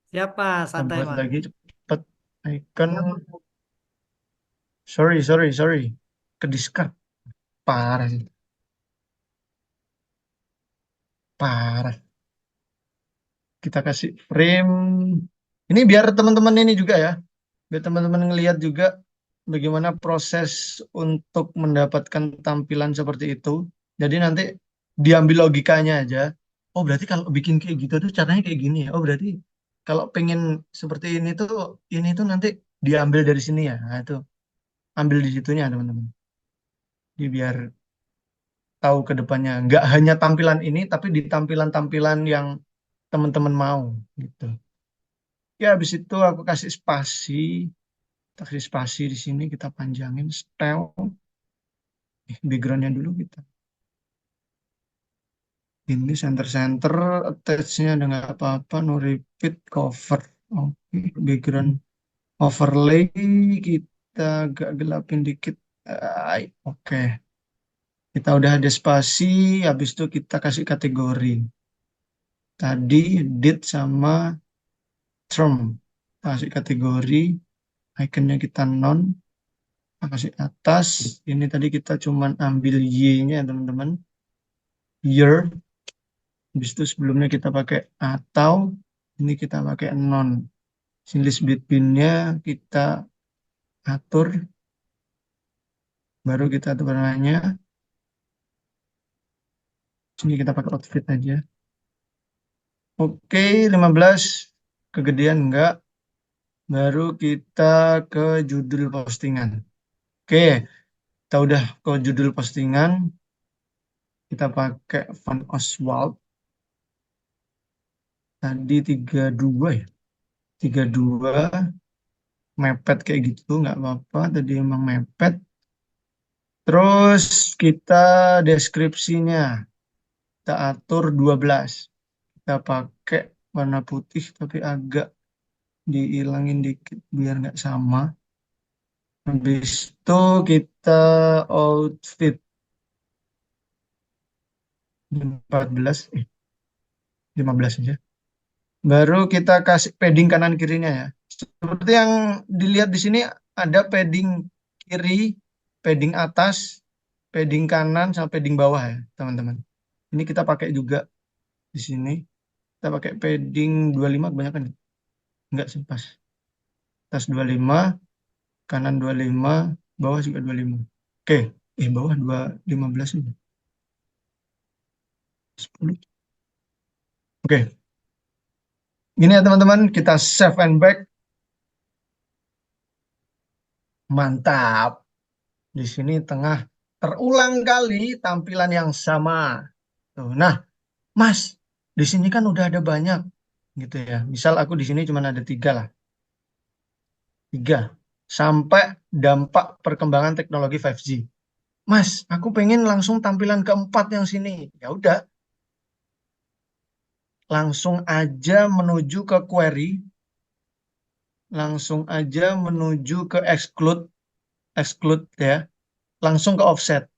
[SPEAKER 2] Siapa?
[SPEAKER 1] Kita
[SPEAKER 2] Santai
[SPEAKER 1] buat
[SPEAKER 2] Mas.
[SPEAKER 1] lagi cepet. Icon. Sorry. Ke discard. Parah sih. Parah. Kita kasih frame. Ini biar teman-teman ini juga ya. Biar teman-teman ngelihat juga bagaimana proses untuk mendapatkan tampilan seperti itu. Jadi nanti diambil logikanya aja. Oh berarti kalau bikin kayak gitu tuh caranya kayak gini ya. Oh berarti Kalau pengen seperti ini tuh nanti diambil dari sini ya. Nah, itu ambil di situnya teman-teman. Jadi biar tahu ke depannya. Nggak hanya tampilan ini, tapi di tampilan-tampilan yang teman-teman mau gitu. Ya, habis itu aku kasih spasi. Kita kasih spasi di sini, kita panjangin style. Backgroundnya dulu kita. Ini center-center, attach-nya ada nggak apa-apa, no repeat, cover. Oke, background overlay kita agak gelapin dikit. Oke, kita udah ada spasi, habis itu kita kasih kategori. Tadi date sama term. Kita kasih kategori, iconnya kita non, kita kasih atas. Ini tadi kita cuman ambil Y-nya teman-teman. Year, habis itu sebelumnya kita pakai atau, ini kita pakai non. List between-nya kita atur, baru kita atur warnanya. Sini kita pakai outfit aja. Oke, 15 kegedean enggak. Baru kita ke judul postingan. Oke, kita udah ke judul postingan. Kita pakai font Oswald. Tadi 32 ya. 32 mepet kayak gitu, nggak apa-apa. Tadi emang mepet. Terus kita deskripsinya. Kita atur 12. Kita pakai warna putih tapi agak dihilangin dikit biar nggak sama. Habis itu kita outfit 14, 15 aja. Baru kita kasih padding kanan kirinya ya. Seperti yang dilihat di sini ada padding kiri, padding atas, padding kanan, sama padding bawah ya, teman-teman. Ini kita pakai juga di sini. Kita pakai padding 25 kebanyakan. Enggak sih, pas. Atas 25, kanan 25, bawah juga 25. Oke, bawah 215 ini. 10. Oke. Gini ya teman-teman, kita save and back. Mantap. Di sini tengah terulang kali tampilan yang sama. Tuh. Nah, Mas, di sini kan udah ada banyak gitu ya. Misal aku di sini cuma ada 3 lah. 3. Sampai dampak perkembangan teknologi 5G. Mas, aku pengen langsung tampilan keempat yang sini. Ya udah, langsung aja menuju ke query, langsung aja menuju ke exclude ya, langsung ke offset.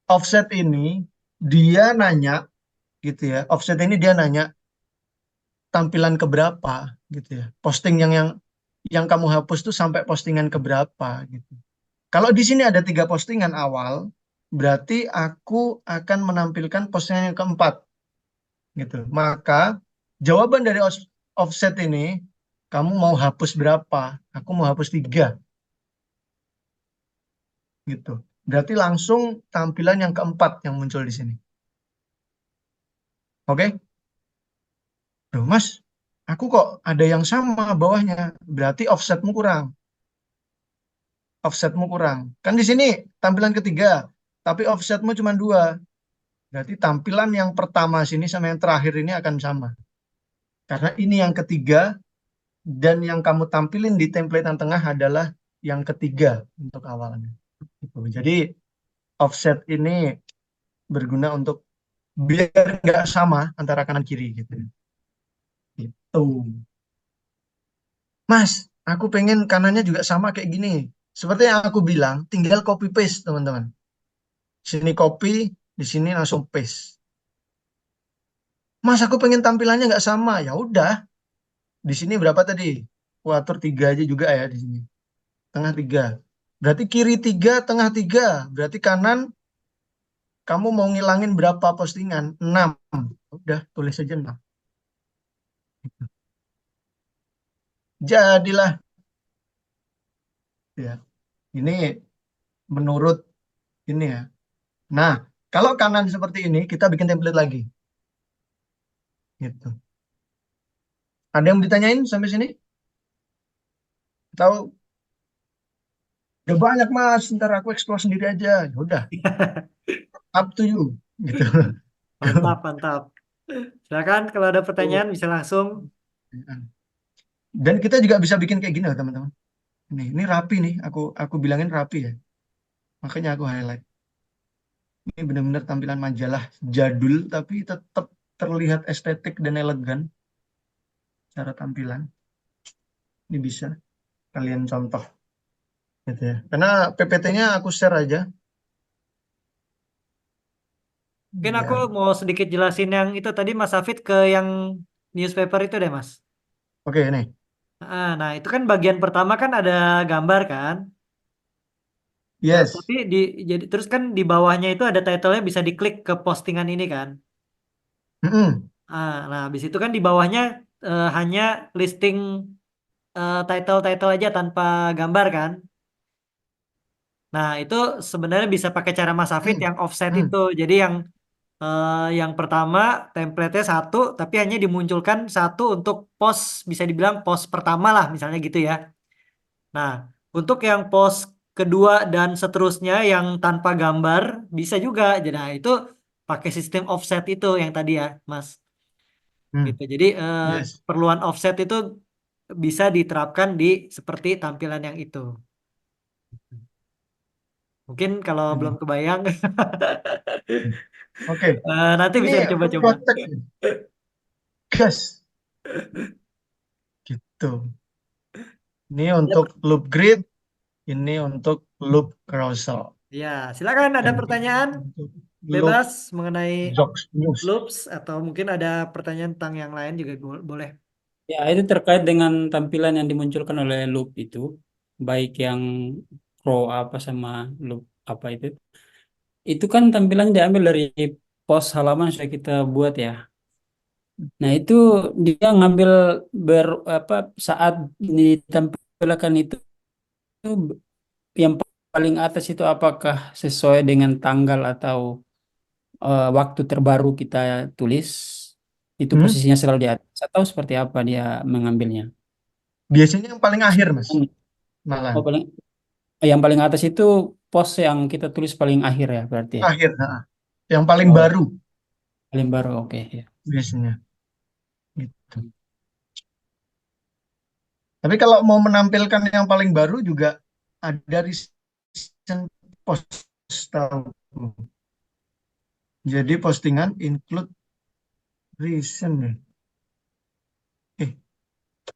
[SPEAKER 1] Offset ini dia nanya gitu ya. Offset ini dia nanya tampilan keberapa gitu ya. Posting yang kamu hapus tuh sampai postingan keberapa gitu. Kalau di sini ada 3 postingan awal, berarti aku akan menampilkan postingan yang keempat gitu. Maka jawaban dari offset ini, kamu mau hapus berapa? Aku mau hapus 3 gitu. Berarti langsung tampilan yang keempat yang muncul di sini. Oke? Loh, Mas, aku kok ada yang sama bawahnya. Berarti offsetmu kurang. Offsetmu kurang. Kan di sini tampilan ketiga, tapi offsetmu cuma 2. Berarti tampilan yang pertama sini sama yang terakhir ini akan sama. Karena ini yang ketiga, dan yang kamu tampilin di template yang tengah adalah yang ketiga untuk awalnya. Gitu. Jadi offset ini berguna untuk biar nggak sama antara kanan kiri gitu. Gitu. Mas, aku pengen kanannya juga sama kayak gini. Seperti yang aku bilang, tinggal copy paste teman-teman. Sini copy, di sini langsung paste. Mas, aku pengen tampilannya nggak sama. Ya udah, di sini berapa tadi? Aku atur 3 aja juga ya di sini. Tengah 3. Berarti kiri 3, tengah 3. Berarti kanan kamu mau ngilangin berapa postingan? 6. Udah, tulis aja 6. Jadilah ya. Ini menurut ini ya. Nah, kalau kanan seperti ini, kita bikin template lagi. Gitu. Ada yang ditanyain sampai sini? Tahu? Udah banyak mas, ntar aku explore sendiri aja. Ya udah, up to you. Gitu.
[SPEAKER 2] Mantap, mantap. Silakan kalau ada pertanyaan bisa langsung.
[SPEAKER 1] Dan kita juga bisa bikin kayak gini loh teman-teman. Ini rapi nih, aku bilangin rapi ya. Makanya aku highlight. Ini benar-benar tampilan majalah jadul, tapi tetap terlihat estetik dan elegan cara tampilan. Ini bisa kalian contoh, gitu ya. Karena PPT-nya aku share aja.
[SPEAKER 2] Mungkin aku
[SPEAKER 1] Ya,
[SPEAKER 2] mau sedikit jelasin yang itu tadi Mas Hafid ke yang newspaper itu deh Mas.
[SPEAKER 1] oke nih.
[SPEAKER 2] Nah itu kan bagian pertama kan ada gambar kan. Nah
[SPEAKER 1] Yes.
[SPEAKER 2] tapi jadi terus kan di bawahnya itu ada title-nya bisa diklik ke postingan ini kan.
[SPEAKER 1] Mm-mm.
[SPEAKER 2] Nah habis itu kan di bawahnya hanya listing title-title aja tanpa gambar kan. Nah itu sebenarnya bisa pakai cara Mas Hafid
[SPEAKER 1] Mm.
[SPEAKER 2] yang offset
[SPEAKER 1] Mm.
[SPEAKER 2] itu. Jadi yang pertama template-nya satu, tapi hanya dimunculkan satu untuk post, bisa dibilang post pertama lah, misalnya gitu ya. Nah, untuk yang post kedua dan seterusnya yang tanpa gambar bisa juga. Jadi nah, itu pakai sistem offset itu yang tadi ya, Mas.
[SPEAKER 1] Mm.
[SPEAKER 2] Gitu. Jadi
[SPEAKER 1] Yes.
[SPEAKER 2] keperluan offset itu bisa diterapkan di seperti tampilan yang itu. Mungkin kalau belum
[SPEAKER 1] Ini.
[SPEAKER 2] kebayang,
[SPEAKER 1] Oke.
[SPEAKER 2] nanti
[SPEAKER 1] Ini
[SPEAKER 2] bisa
[SPEAKER 1] aku
[SPEAKER 2] dicoba-coba.
[SPEAKER 1] praktek. Gas. Gitu. Ini untuk loop grid, ini untuk loop carousel.
[SPEAKER 2] Ya, silakan ada
[SPEAKER 1] Dan ini
[SPEAKER 2] pertanyaan
[SPEAKER 1] untuk loop
[SPEAKER 2] bebas mengenai
[SPEAKER 1] jokes news.
[SPEAKER 2] loops atau mungkin ada pertanyaan tentang yang lain juga boleh.
[SPEAKER 3] Ya, itu terkait dengan tampilan yang dimunculkan oleh loop itu, baik yang row apa sama loop apa itu. Itu kan tampilan diambil dari post halaman yang sudah kita buat ya. Nah, itu dia ngambil apa saat ditampilkan itu yang paling atas itu apakah sesuai dengan tanggal atau waktu terbaru kita tulis itu
[SPEAKER 1] Hmm?
[SPEAKER 3] posisinya selalu di atas atau seperti apa dia mengambilnya?
[SPEAKER 1] Biasanya yang paling akhir, Mas. Malah.
[SPEAKER 3] Oh, yang paling atas itu pos yang kita tulis paling akhir ya berarti ya.
[SPEAKER 1] Akhir. Nah. Yang paling
[SPEAKER 3] Oh,
[SPEAKER 1] baru
[SPEAKER 3] paling baru oke ya.
[SPEAKER 1] biasanya. Gitu. Tapi kalau mau menampilkan yang paling baru juga ada recent post tahu. Jadi postingan include recent ya.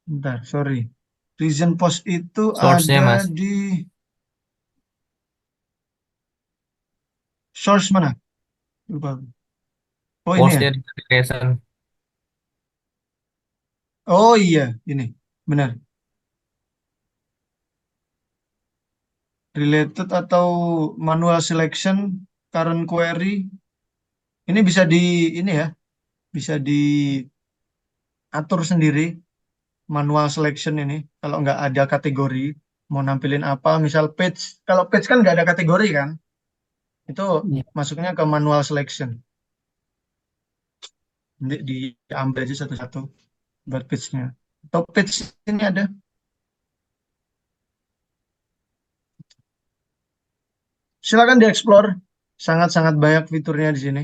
[SPEAKER 1] Bentar, sorry. Recent post itu
[SPEAKER 5] Source-nya,
[SPEAKER 1] ada
[SPEAKER 5] Mas.
[SPEAKER 1] di source mana? Lupa. Oh ini ya.
[SPEAKER 5] Post-nya di application.
[SPEAKER 1] Oh iya, ini. Benar. Related atau manual selection, current query. Ini bisa di ini ya, bisa diatur sendiri manual selection ini. Kalau nggak ada kategori, mau nampilin apa, misal page. Kalau page kan nggak ada kategori kan, itu
[SPEAKER 3] Ya.
[SPEAKER 1] masuknya ke manual selection. Nanti diambil aja satu-satu buat page-nya. Atau page ini ada. Silakan dieksplor. Sangat-sangat banyak fiturnya di sini.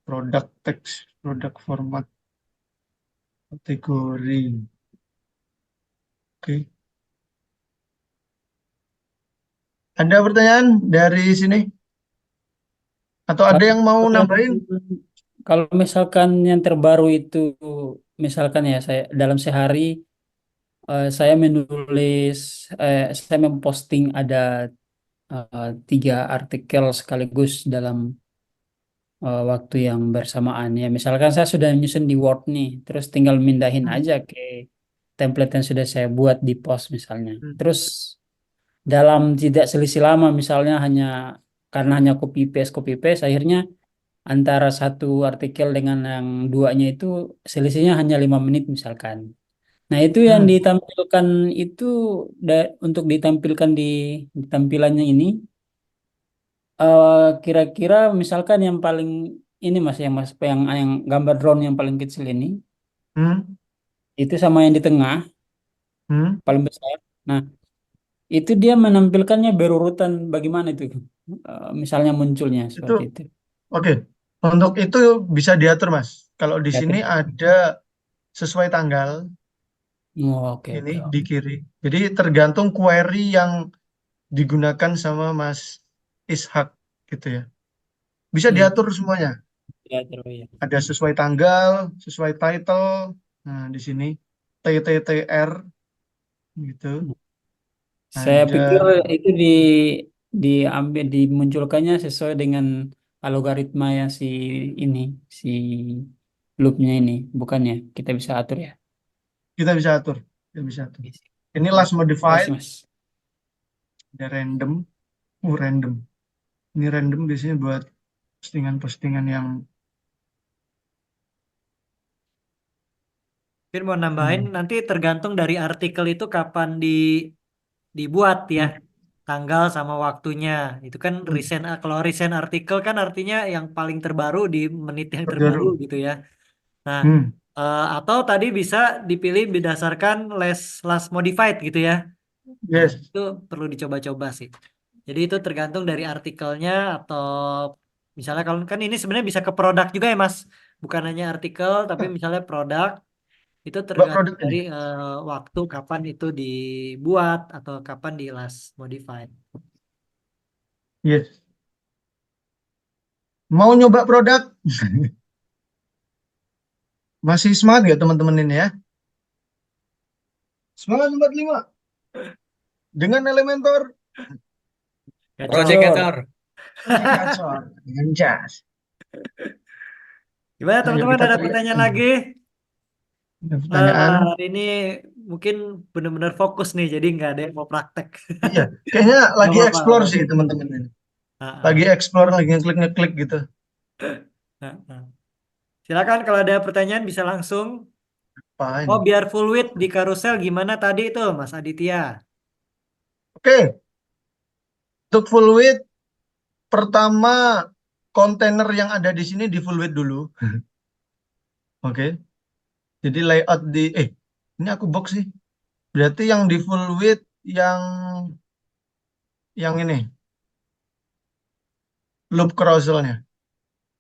[SPEAKER 1] Product text, product format, kategori. Oke. Ada pertanyaan dari sini? Atau ada
[SPEAKER 3] Kalau
[SPEAKER 1] yang mau nambahin?
[SPEAKER 3] kalau misalkan yang terbaru itu misalkan ya saya dalam sehari saya menulis saya memposting ada 3 artikel sekaligus dalam waktu yang bersamaan ya. Misalkan saya sudah nyusun di Word nih, terus tinggal mindahin
[SPEAKER 1] Hmm,
[SPEAKER 3] aja ke template yang sudah saya buat di post misalnya.
[SPEAKER 1] hmm,
[SPEAKER 3] Terus dalam tidak selisih lama misalnya karena hanya copy paste akhirnya antara satu artikel dengan yang duanya itu selisihnya hanya 5 menit misalkan. Nah, itu yang
[SPEAKER 1] hmm.
[SPEAKER 3] ditampilkan itu untuk ditampilkan di tampilannya ini kira-kira misalkan yang paling ini mas yang gambar drone yang paling kecil ini
[SPEAKER 1] Hmm,
[SPEAKER 3] itu sama yang di tengah
[SPEAKER 1] hmm.
[SPEAKER 3] paling besar. Nah, itu dia menampilkannya berurutan bagaimana itu? Misalnya munculnya
[SPEAKER 1] Itu
[SPEAKER 3] seperti itu.
[SPEAKER 1] oke. Untuk itu bisa diatur, Mas. Kalau di
[SPEAKER 3] Ya,
[SPEAKER 1] sini ada sesuai tanggal
[SPEAKER 3] oh, oke
[SPEAKER 1] ini
[SPEAKER 3] oke
[SPEAKER 1] di
[SPEAKER 3] oke.
[SPEAKER 1] kiri. Jadi tergantung query yang digunakan sama Mas Ishak gitu ya. Bisa
[SPEAKER 3] Hmm,
[SPEAKER 1] diatur semuanya.
[SPEAKER 3] ya terus ya.
[SPEAKER 1] Ada sesuai tanggal, sesuai title. Nah, di sini TTTR gitu.
[SPEAKER 3] Saya pikir
[SPEAKER 1] Ada
[SPEAKER 3] itu diambil dimunculkannya sesuai dengan algoritma yang ini si loopnya ini, bukannya kita bisa atur ya.
[SPEAKER 1] kita bisa atur, kita bisa atur.
[SPEAKER 3] Bisa.
[SPEAKER 1] Ini
[SPEAKER 3] Ya,
[SPEAKER 1] last modified,
[SPEAKER 3] makasih Mas.
[SPEAKER 1] ada random, random. Ini random biasanya buat postingan-postingan yang
[SPEAKER 2] Mungkin mau nambahin
[SPEAKER 1] ini.
[SPEAKER 2] nanti tergantung dari artikel itu kapan dibuat ya.
[SPEAKER 1] Hmm,
[SPEAKER 2] Tanggal sama waktunya. Itu kan
[SPEAKER 1] hmm,
[SPEAKER 2] recent, kalau recent artikel kan artinya yang paling terbaru di menit yang terbaru
[SPEAKER 1] terbaru.
[SPEAKER 2] gitu ya. Nah,
[SPEAKER 1] Hmm,
[SPEAKER 2] atau tadi bisa dipilih berdasarkan last modified gitu ya. Nah,
[SPEAKER 1] yes.
[SPEAKER 2] itu perlu dicoba-coba sih. Jadi itu tergantung dari artikelnya atau misalnya kalau kan ini sebenarnya bisa ke produk juga ya Mas. Bukan hanya artikel tapi
[SPEAKER 1] Ah,
[SPEAKER 2] misalnya produk itu
[SPEAKER 1] Mbak
[SPEAKER 2] tergantung
[SPEAKER 1] produk
[SPEAKER 2] dari
[SPEAKER 1] ini.
[SPEAKER 2] waktu kapan itu dibuat atau kapan di last modified.
[SPEAKER 1] Yes. Mau nyoba produk? Masih semangat nggak teman-teman ini ya? Semangat 45 dengan Elementor.
[SPEAKER 2] Gacor.
[SPEAKER 5] Project
[SPEAKER 3] Gacor.
[SPEAKER 5] Gator.
[SPEAKER 1] Project Gacor dengan jas.
[SPEAKER 2] Gimana
[SPEAKER 1] Ayo
[SPEAKER 2] teman-teman
[SPEAKER 1] kita
[SPEAKER 2] ada pertanyaan
[SPEAKER 1] teriakkan.
[SPEAKER 2] lagi?
[SPEAKER 1] Ada pertanyaan?
[SPEAKER 2] Hari ini mungkin benar-benar fokus nih jadi nggak ada yang mau praktek.
[SPEAKER 1] Iya, kayaknya
[SPEAKER 2] Nggak
[SPEAKER 1] lagi
[SPEAKER 2] apa-apa, nggak
[SPEAKER 1] explore
[SPEAKER 2] apa-apa.
[SPEAKER 1] sih teman-teman ini.
[SPEAKER 2] Ah,
[SPEAKER 1] Lagi
[SPEAKER 2] ah,
[SPEAKER 1] explore, lagi ngeklik-ngeklik gitu.
[SPEAKER 2] ah, ah. Silakan kalau ada pertanyaan bisa langsung.
[SPEAKER 1] Apa
[SPEAKER 2] Oh,
[SPEAKER 1] ini?
[SPEAKER 2] biar full width di carousel gimana tadi itu, Mas Aditya?
[SPEAKER 1] Oke, untuk full width, pertama kontainer yang ada di sini di full width dulu. Oke, jadi layout di, ini aku box sih. Berarti yang di full width yang ini, loop carouselnya.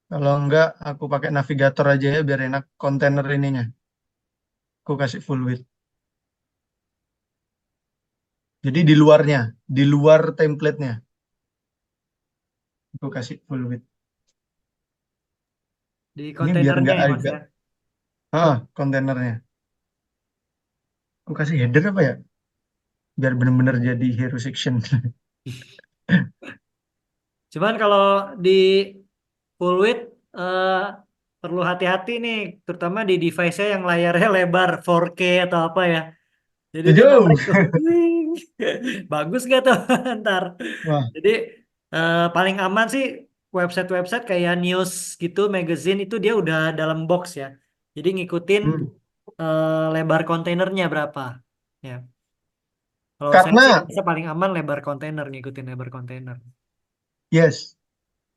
[SPEAKER 1] Kalau enggak, aku pakai navigator aja ya biar enak kontainer ininya. Aku kasih full width. Jadi di luarnya, di luar template-nya, aku kasih full width.
[SPEAKER 2] Di
[SPEAKER 1] Ini biar
[SPEAKER 2] kontainernya
[SPEAKER 1] enggak
[SPEAKER 2] ya, Mas
[SPEAKER 1] agak,
[SPEAKER 2] ya?
[SPEAKER 1] kontainernya. Aku kasih header apa ya? Biar bener-bener jadi hero section.
[SPEAKER 2] Cuman kalau di full width eh, perlu hati-hati nih, terutama di device-nya yang layarnya lebar 4K atau apa ya. Jadi dia
[SPEAKER 1] Tujuh.
[SPEAKER 2] naik tuh. Wing. Bagus gak tuh ntar?
[SPEAKER 1] Wah,
[SPEAKER 2] Jadi paling aman sih website-website kayak news gitu, magazine itu dia udah dalam box ya. Jadi ngikutin
[SPEAKER 1] hmm.
[SPEAKER 2] lebar kontainernya berapa. Ya. Kalau saya sih
[SPEAKER 1] Karena,
[SPEAKER 2] bisa paling aman lebar kontainer, ngikutin lebar kontainer.
[SPEAKER 1] yes,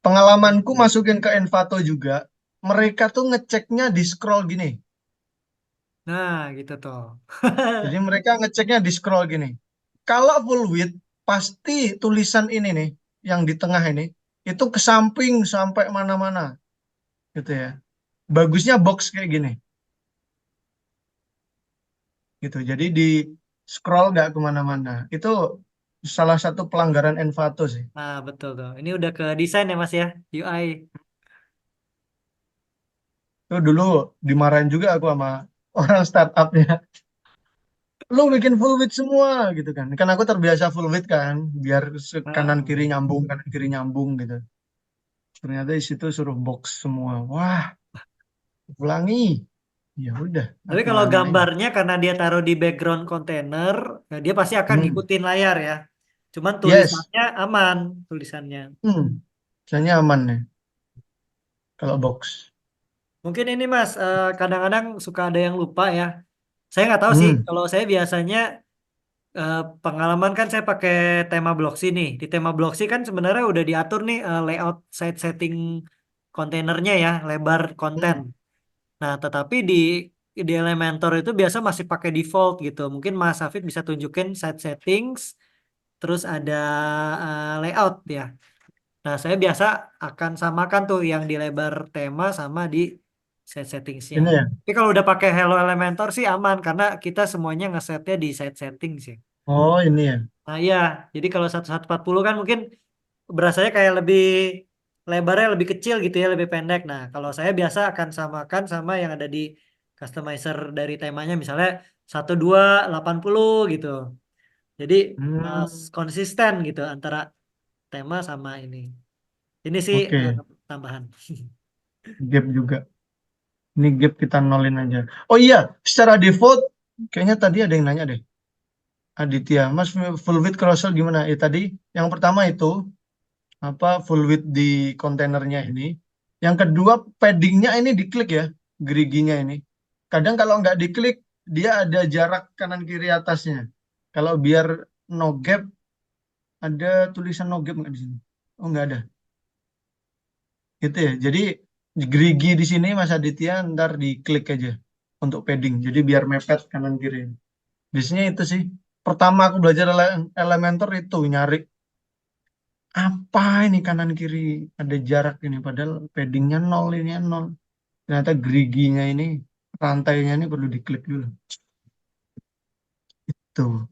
[SPEAKER 1] pengalamanku masukin ke Envato juga, mereka tuh ngeceknya di scroll gini.
[SPEAKER 2] Nah, gitu tuh.
[SPEAKER 1] Jadi mereka ngeceknya di scroll gini. Kalau full width, pasti tulisan ini nih, yang di tengah ini, itu ke samping sampai mana-mana, gitu ya. Bagusnya box kayak gini, gitu. Jadi di scroll nggak kemana-mana. Itu salah satu pelanggaran Envato sih.
[SPEAKER 2] Nah, betul tuh. Ini udah ke desain ya, Mas ya, UI.
[SPEAKER 1] Itu dulu dimarahin juga aku sama orang startupnya. Lu bikin full width semua gitu kan. Kan aku terbiasa full width kan, biar kanan kiri
[SPEAKER 2] Nah,
[SPEAKER 1] nyambung, kanan kiri nyambung gitu. Ternyata di situ suruh box semua. Wah, ulangi. Ya udah,
[SPEAKER 2] tapi
[SPEAKER 1] aku
[SPEAKER 2] kalau
[SPEAKER 1] ulangin aja.
[SPEAKER 2] gambarnya karena dia taruh di background kontainer, ya dia pasti akan
[SPEAKER 1] Hmm.
[SPEAKER 2] ngikutin layar ya. Cuman
[SPEAKER 1] Yes.
[SPEAKER 2] tulisannya aman, tulisannya.
[SPEAKER 1] Misalnya aman nih kalau box.
[SPEAKER 2] Mungkin ini Mas, kadang-kadang suka ada yang lupa ya. Saya nggak tahu sih,
[SPEAKER 1] Hmm.
[SPEAKER 2] kalau saya biasanya pengalaman kan saya pakai tema Blocksy nih. Di tema Blocksy kan sebenarnya udah diatur nih layout site setting kontainernya ya, lebar konten.
[SPEAKER 1] Hmm.
[SPEAKER 2] Nah, tetapi di Elementor itu biasa masih pakai default gitu. Mungkin Mas Hafid bisa tunjukin site settings, terus ada layout ya. Nah, saya biasa akan samakan tuh yang di lebar tema sama di site settingsnya.
[SPEAKER 1] Ini ya.
[SPEAKER 2] Tapi kalau udah pakai Hello Elementor sih aman karena kita semuanya ngesetnya di site settings sih.
[SPEAKER 1] Oh, ini ya.
[SPEAKER 2] Nah, iya. Jadi kalau 1140 kan mungkin berasanya kayak lebih lebarnya lebih kecil gitu ya, lebih pendek. Nah, kalau saya biasa akan samakan sama yang ada di customizer dari temanya misalnya 1280 gitu. Jadi
[SPEAKER 1] Hmm,
[SPEAKER 2] konsisten gitu antara tema sama ini. Ini sih
[SPEAKER 1] oke.
[SPEAKER 2] tambahan.
[SPEAKER 1] Gap juga. Ini gap kita nolin aja. Oh iya, secara default kayaknya tadi ada yang nanya deh. Aditya, Mas full width carousel gimana? Tadi yang pertama itu apa full width di kontainernya ini. Yang kedua paddingnya ini diklik ya, geriginya ini. Kadang kalau nggak diklik dia ada jarak kanan kiri atasnya. Kalau biar no gap ada tulisan no gap nggak di sini? Oh nggak ada. Gitu ya. Jadi gerigi di sini Mas Aditya ntar diklik aja untuk padding. Jadi biar mepet kanan kiri. Biasanya itu sih. Pertama aku belajar Elementor itu nyari apa ini kanan kiri ada jarak ini padahal paddingnya nol ini nol. Ternyata geriginya ini rantainya ini perlu diklik dulu. Tuh.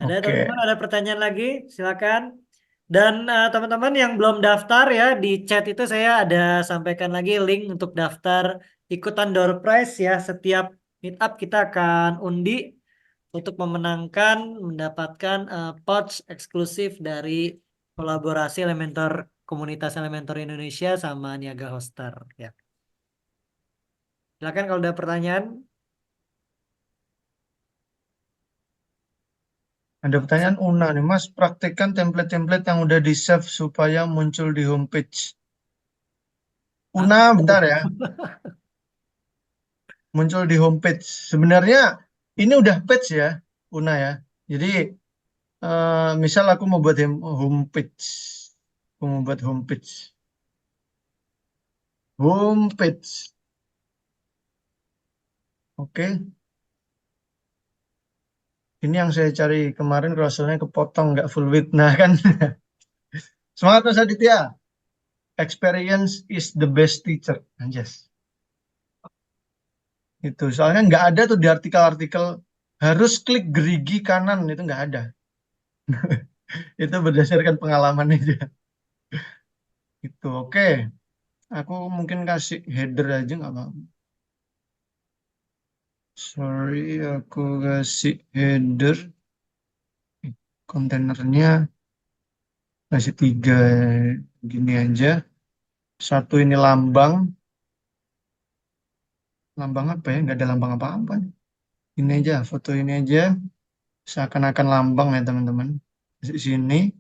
[SPEAKER 2] Ada
[SPEAKER 1] Oke.
[SPEAKER 2] teman-teman ada pertanyaan lagi? Silakan. Dan teman-teman yang belum daftar ya di chat itu saya ada sampaikan lagi link untuk daftar ikutan door prize ya. Setiap meetup kita akan undi untuk memenangkan mendapatkan pouch eksklusif dari kolaborasi Elementor komunitas Elementor Indonesia sama Niaga Hoster ya. Silakan kalau ada pertanyaan.
[SPEAKER 1] Ada pertanyaan Una nih, Mas, praktekkan template-template yang udah di-save supaya muncul di homepage. Una,
[SPEAKER 2] Apa tuh?
[SPEAKER 1] bentar ya, muncul di homepage. Sebenarnya ini udah page ya, Una ya. Jadi, misal aku mau buat homepage. Aku mau buat homepage. Homepage. Oke, ini yang saya cari kemarin crossover-nya kepotong, nggak full width. Nah kan, semangat Mas Aditya. Experience is the best teacher. Anjas. Itu soalnya nggak ada tuh di artikel-artikel harus klik gerigi kanan itu nggak ada. Itu berdasarkan pengalaman aja. Itu oke. Aku mungkin kasih header aja nggak apa-apa. Sorry, aku kasih header. Kontainernya kasih 3 gini aja. Satu ini lambang. Lambang apa ya? Nggak ada lambang apa-apa. Ini aja, foto ini aja. Seakan-akan lambang ya teman-teman. Di sini,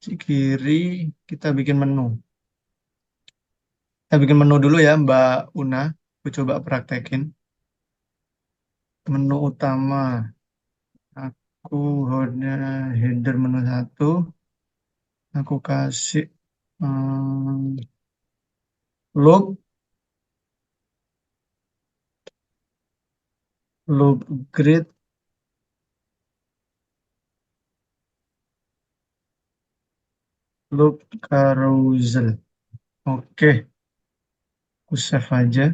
[SPEAKER 1] di kiri kita bikin menu. Kita bikin menu dulu ya Mbak Una. Aku coba praktekin. Menu utama. Aku header menu satu. Aku kasih loop, loop grid, loop carousel. Oke, aku save aja.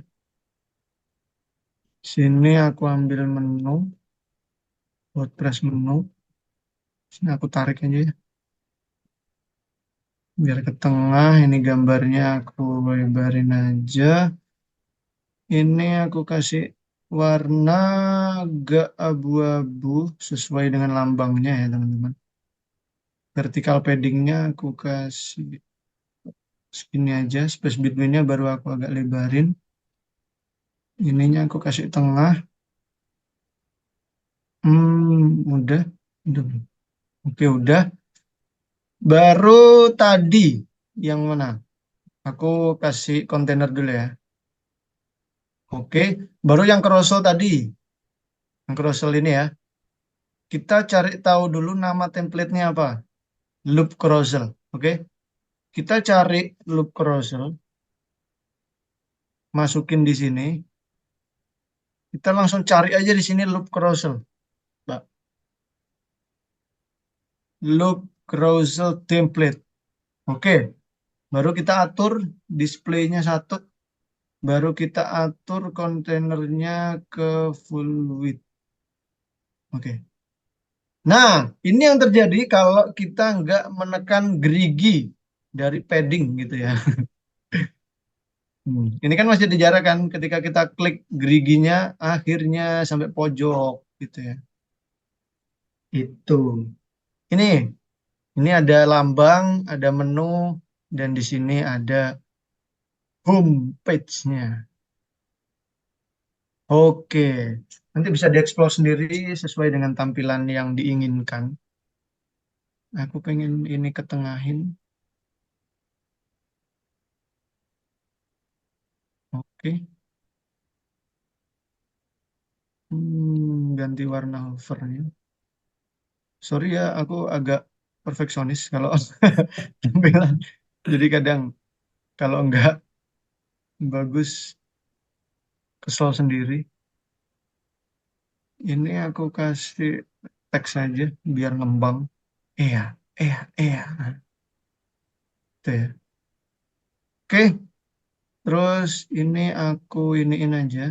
[SPEAKER 1] Sini aku ambil menu, WordPress menu. Sini aku tarik aja ya. Biar ke tengah, ini gambarnya aku lebarin aja. Ini aku kasih warna agak abu-abu sesuai dengan lambangnya ya teman-teman. Vertical paddingnya aku kasih segini aja. Space betweennya baru aku agak lebarin. Ininya aku kasih tengah. Udah. Udah belum? Oke, udah. Baru tadi yang mana? Aku kasih kontainer dulu ya. Oke, baru yang carousel tadi. Yang carousel ini ya. Kita cari tahu dulu nama template-nya apa. Loop carousel. Oke. kita cari loop carousel, masukin di sini. Kita langsung cari aja di sini loop carousel, Mbak. Loop carousel template. Oke, baru kita atur displaynya satu, baru kita atur kontainernya ke full width. Oke. Nah, ini yang terjadi kalau kita nggak menekan gerigi dari padding gitu ya. Ini kan masih ada jarak kan ketika kita klik geriginya akhirnya sampai pojok gitu ya. Itu. Ini ada lambang, ada menu, dan di sini ada home page-nya. Oke, nanti bisa dieksplor sendiri sesuai dengan tampilan yang diinginkan. Aku pengen ini ketengahin. Oke. Ganti warna hovernya. Sorry ya, aku agak perfeksionis kalau tampilan. Jadi kadang kalau enggak bagus kesel sendiri. Ini aku kasih teks saja biar ngembang. Iya, iya, iya. Nah, itu ya. Oke, terus ini aku iniin aja.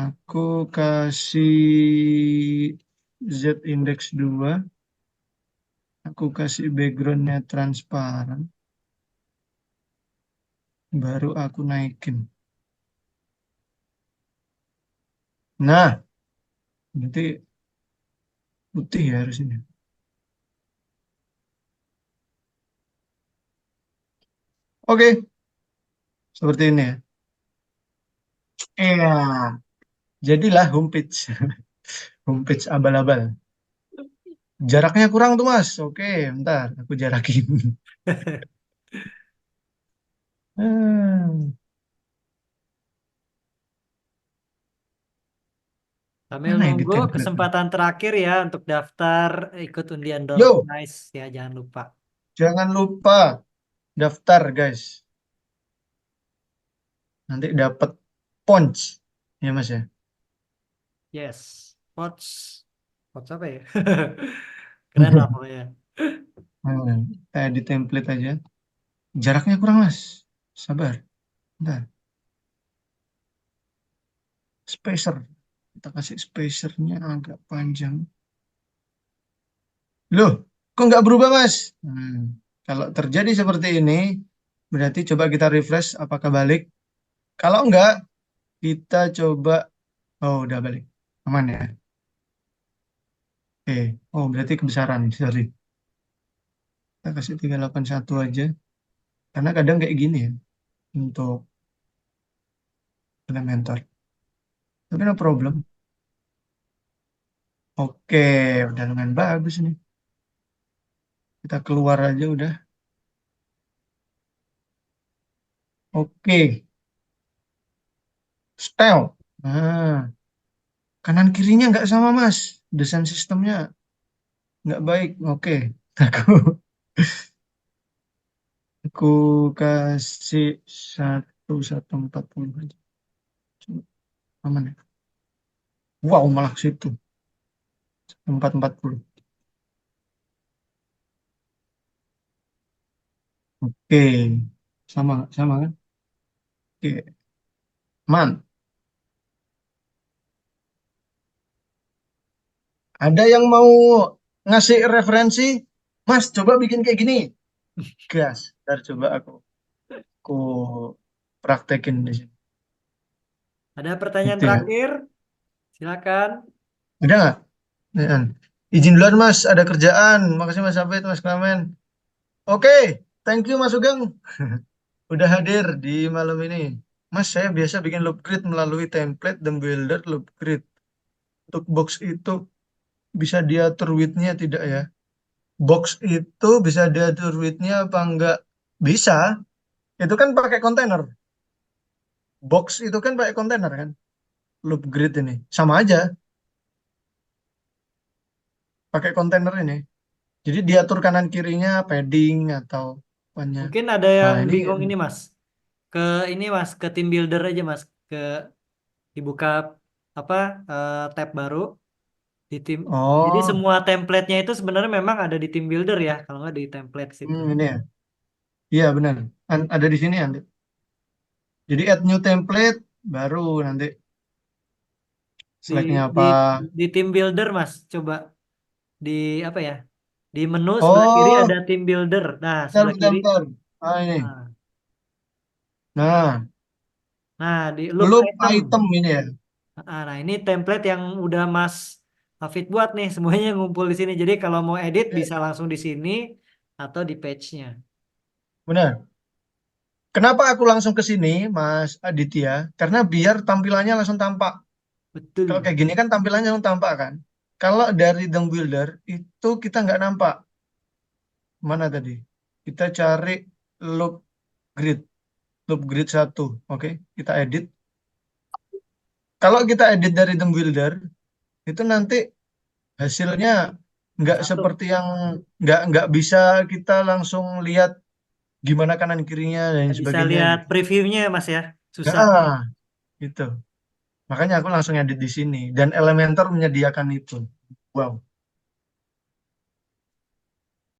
[SPEAKER 1] Aku kasih Z index 2. Aku kasih backgroundnya transparan. Baru aku naikin. Nah, nanti putih ya harusnya. Oke, seperti ini ya. Iya, jadilah homepage. Homepage abal-abal. Jaraknya kurang tuh Mas. Oke, bentar, aku jarakin. Hmm,
[SPEAKER 2] Sambil
[SPEAKER 1] mana ini
[SPEAKER 2] nunggu
[SPEAKER 1] template?
[SPEAKER 2] kesempatan terakhir ya untuk daftar ikut undian door
[SPEAKER 1] Yo,
[SPEAKER 2] prize ya, jangan lupa.
[SPEAKER 1] jangan lupa daftar guys. Nanti dapat punch. Ya Mas ya.
[SPEAKER 2] Yes. Pots. Pots apa ya? Keren lah pokoknya.
[SPEAKER 1] Kayak di template aja. Jaraknya kurang Mas. Sabar. Bentar. Spacer. Kita kasih spacernya agak panjang. Loh, kok nggak berubah Mas? Kalau terjadi seperti ini, berarti coba kita refresh apakah balik. Kalau enggak, kita coba. Oh, udah balik. Aman ya? Oke. Oh, berarti kebesaran. Sorry. Kita kasih 381 aja. Karena kadang kayak gini ya. Untuk Elementor. Tapi no problem. Oke. Udah lumayan bagus nih. Kita keluar aja udah. Oke. Style. Nah, kanan kirinya nggak sama Mas. Desain sistemnya nggak baik. Oke. Aku kasih 1140 aja. Coba, aman ya? Wow, malah situ. 440. Oke. Sama kan? Oke. Man, ada yang mau ngasih referensi? Mas, coba bikin kayak gini. Gas. Ntar coba aku praktekin di sini.
[SPEAKER 2] Ada pertanyaan
[SPEAKER 1] Gitu ya.
[SPEAKER 2] terakhir? Silakan.
[SPEAKER 1] Ada nggak? Ya. Izin duluan Mas, ada kerjaan. Makasih Mas Abed, Mas Klamen. Oke, thank you Mas Sugeng. Udah hadir di malam ini. Mas, saya biasa bikin loop grid melalui template dan builder loop grid. Untuk box itu bisa diatur width-nya tidak ya? Box itu bisa diatur width-nya apa enggak? Bisa. Itu kan pakai kontainer. Box itu kan pakai kontainer kan? Loop grid ini. Sama aja pakai kontainer ini. Jadi diatur kanan kirinya padding atau depannya.
[SPEAKER 2] Mungkin ada
[SPEAKER 1] Nah,
[SPEAKER 2] yang
[SPEAKER 1] ini
[SPEAKER 2] bingung ini Mas. Ke ini Mas, ke team builder aja Mas. Dibuka apa tab baru di tim. Jadi
[SPEAKER 1] oh,
[SPEAKER 2] semua template-nya itu sebenarnya memang ada di team builder ya, kalau nggak di template situ.
[SPEAKER 1] ini ya. Iya benar. Ada di sini nanti. Jadi add new template baru nanti
[SPEAKER 2] Di
[SPEAKER 1] seleknya
[SPEAKER 2] di
[SPEAKER 1] apa.
[SPEAKER 2] di team builder Mas, coba di apa ya? Di menu sebelah kiri
[SPEAKER 1] Oh,
[SPEAKER 2] ada team builder. Nah,
[SPEAKER 1] bentar,
[SPEAKER 2] sebelah
[SPEAKER 1] bentar,
[SPEAKER 2] kiri.
[SPEAKER 1] bentar. Ah, ini.
[SPEAKER 2] Nah,
[SPEAKER 1] Nah,
[SPEAKER 2] nah di loop
[SPEAKER 1] loop
[SPEAKER 2] item.
[SPEAKER 1] item ini ya.
[SPEAKER 2] Nah, ini template yang udah Mas Hafid buat nih, semuanya ngumpul di sini. Jadi kalau mau edit
[SPEAKER 1] Oke,
[SPEAKER 2] bisa langsung di sini atau di page-nya.
[SPEAKER 1] benar. Kenapa aku langsung ke sini, Mas Aditya? Karena biar tampilannya langsung tampak. Kalau
[SPEAKER 2] Betul.
[SPEAKER 1] kayak gini kan tampilannya langsung tampak kan. Kalau dari The Builder itu kita nggak nampak. Mana tadi? Kita cari loop grid. Loop grid 1. Oke, kita edit. Kalau kita edit dari The Builder, itu nanti hasilnya nggak
[SPEAKER 2] Satu.
[SPEAKER 1] seperti yang nggak bisa kita langsung lihat gimana kanan kirinya dan
[SPEAKER 2] Nggak bisa
[SPEAKER 1] sebagainya
[SPEAKER 2] lihat
[SPEAKER 1] gitu.
[SPEAKER 2] previewnya Mas ya. Susah.
[SPEAKER 1] Nah, gitu. Makanya aku langsung edit di sini dan Elementor menyediakan itu. Wow.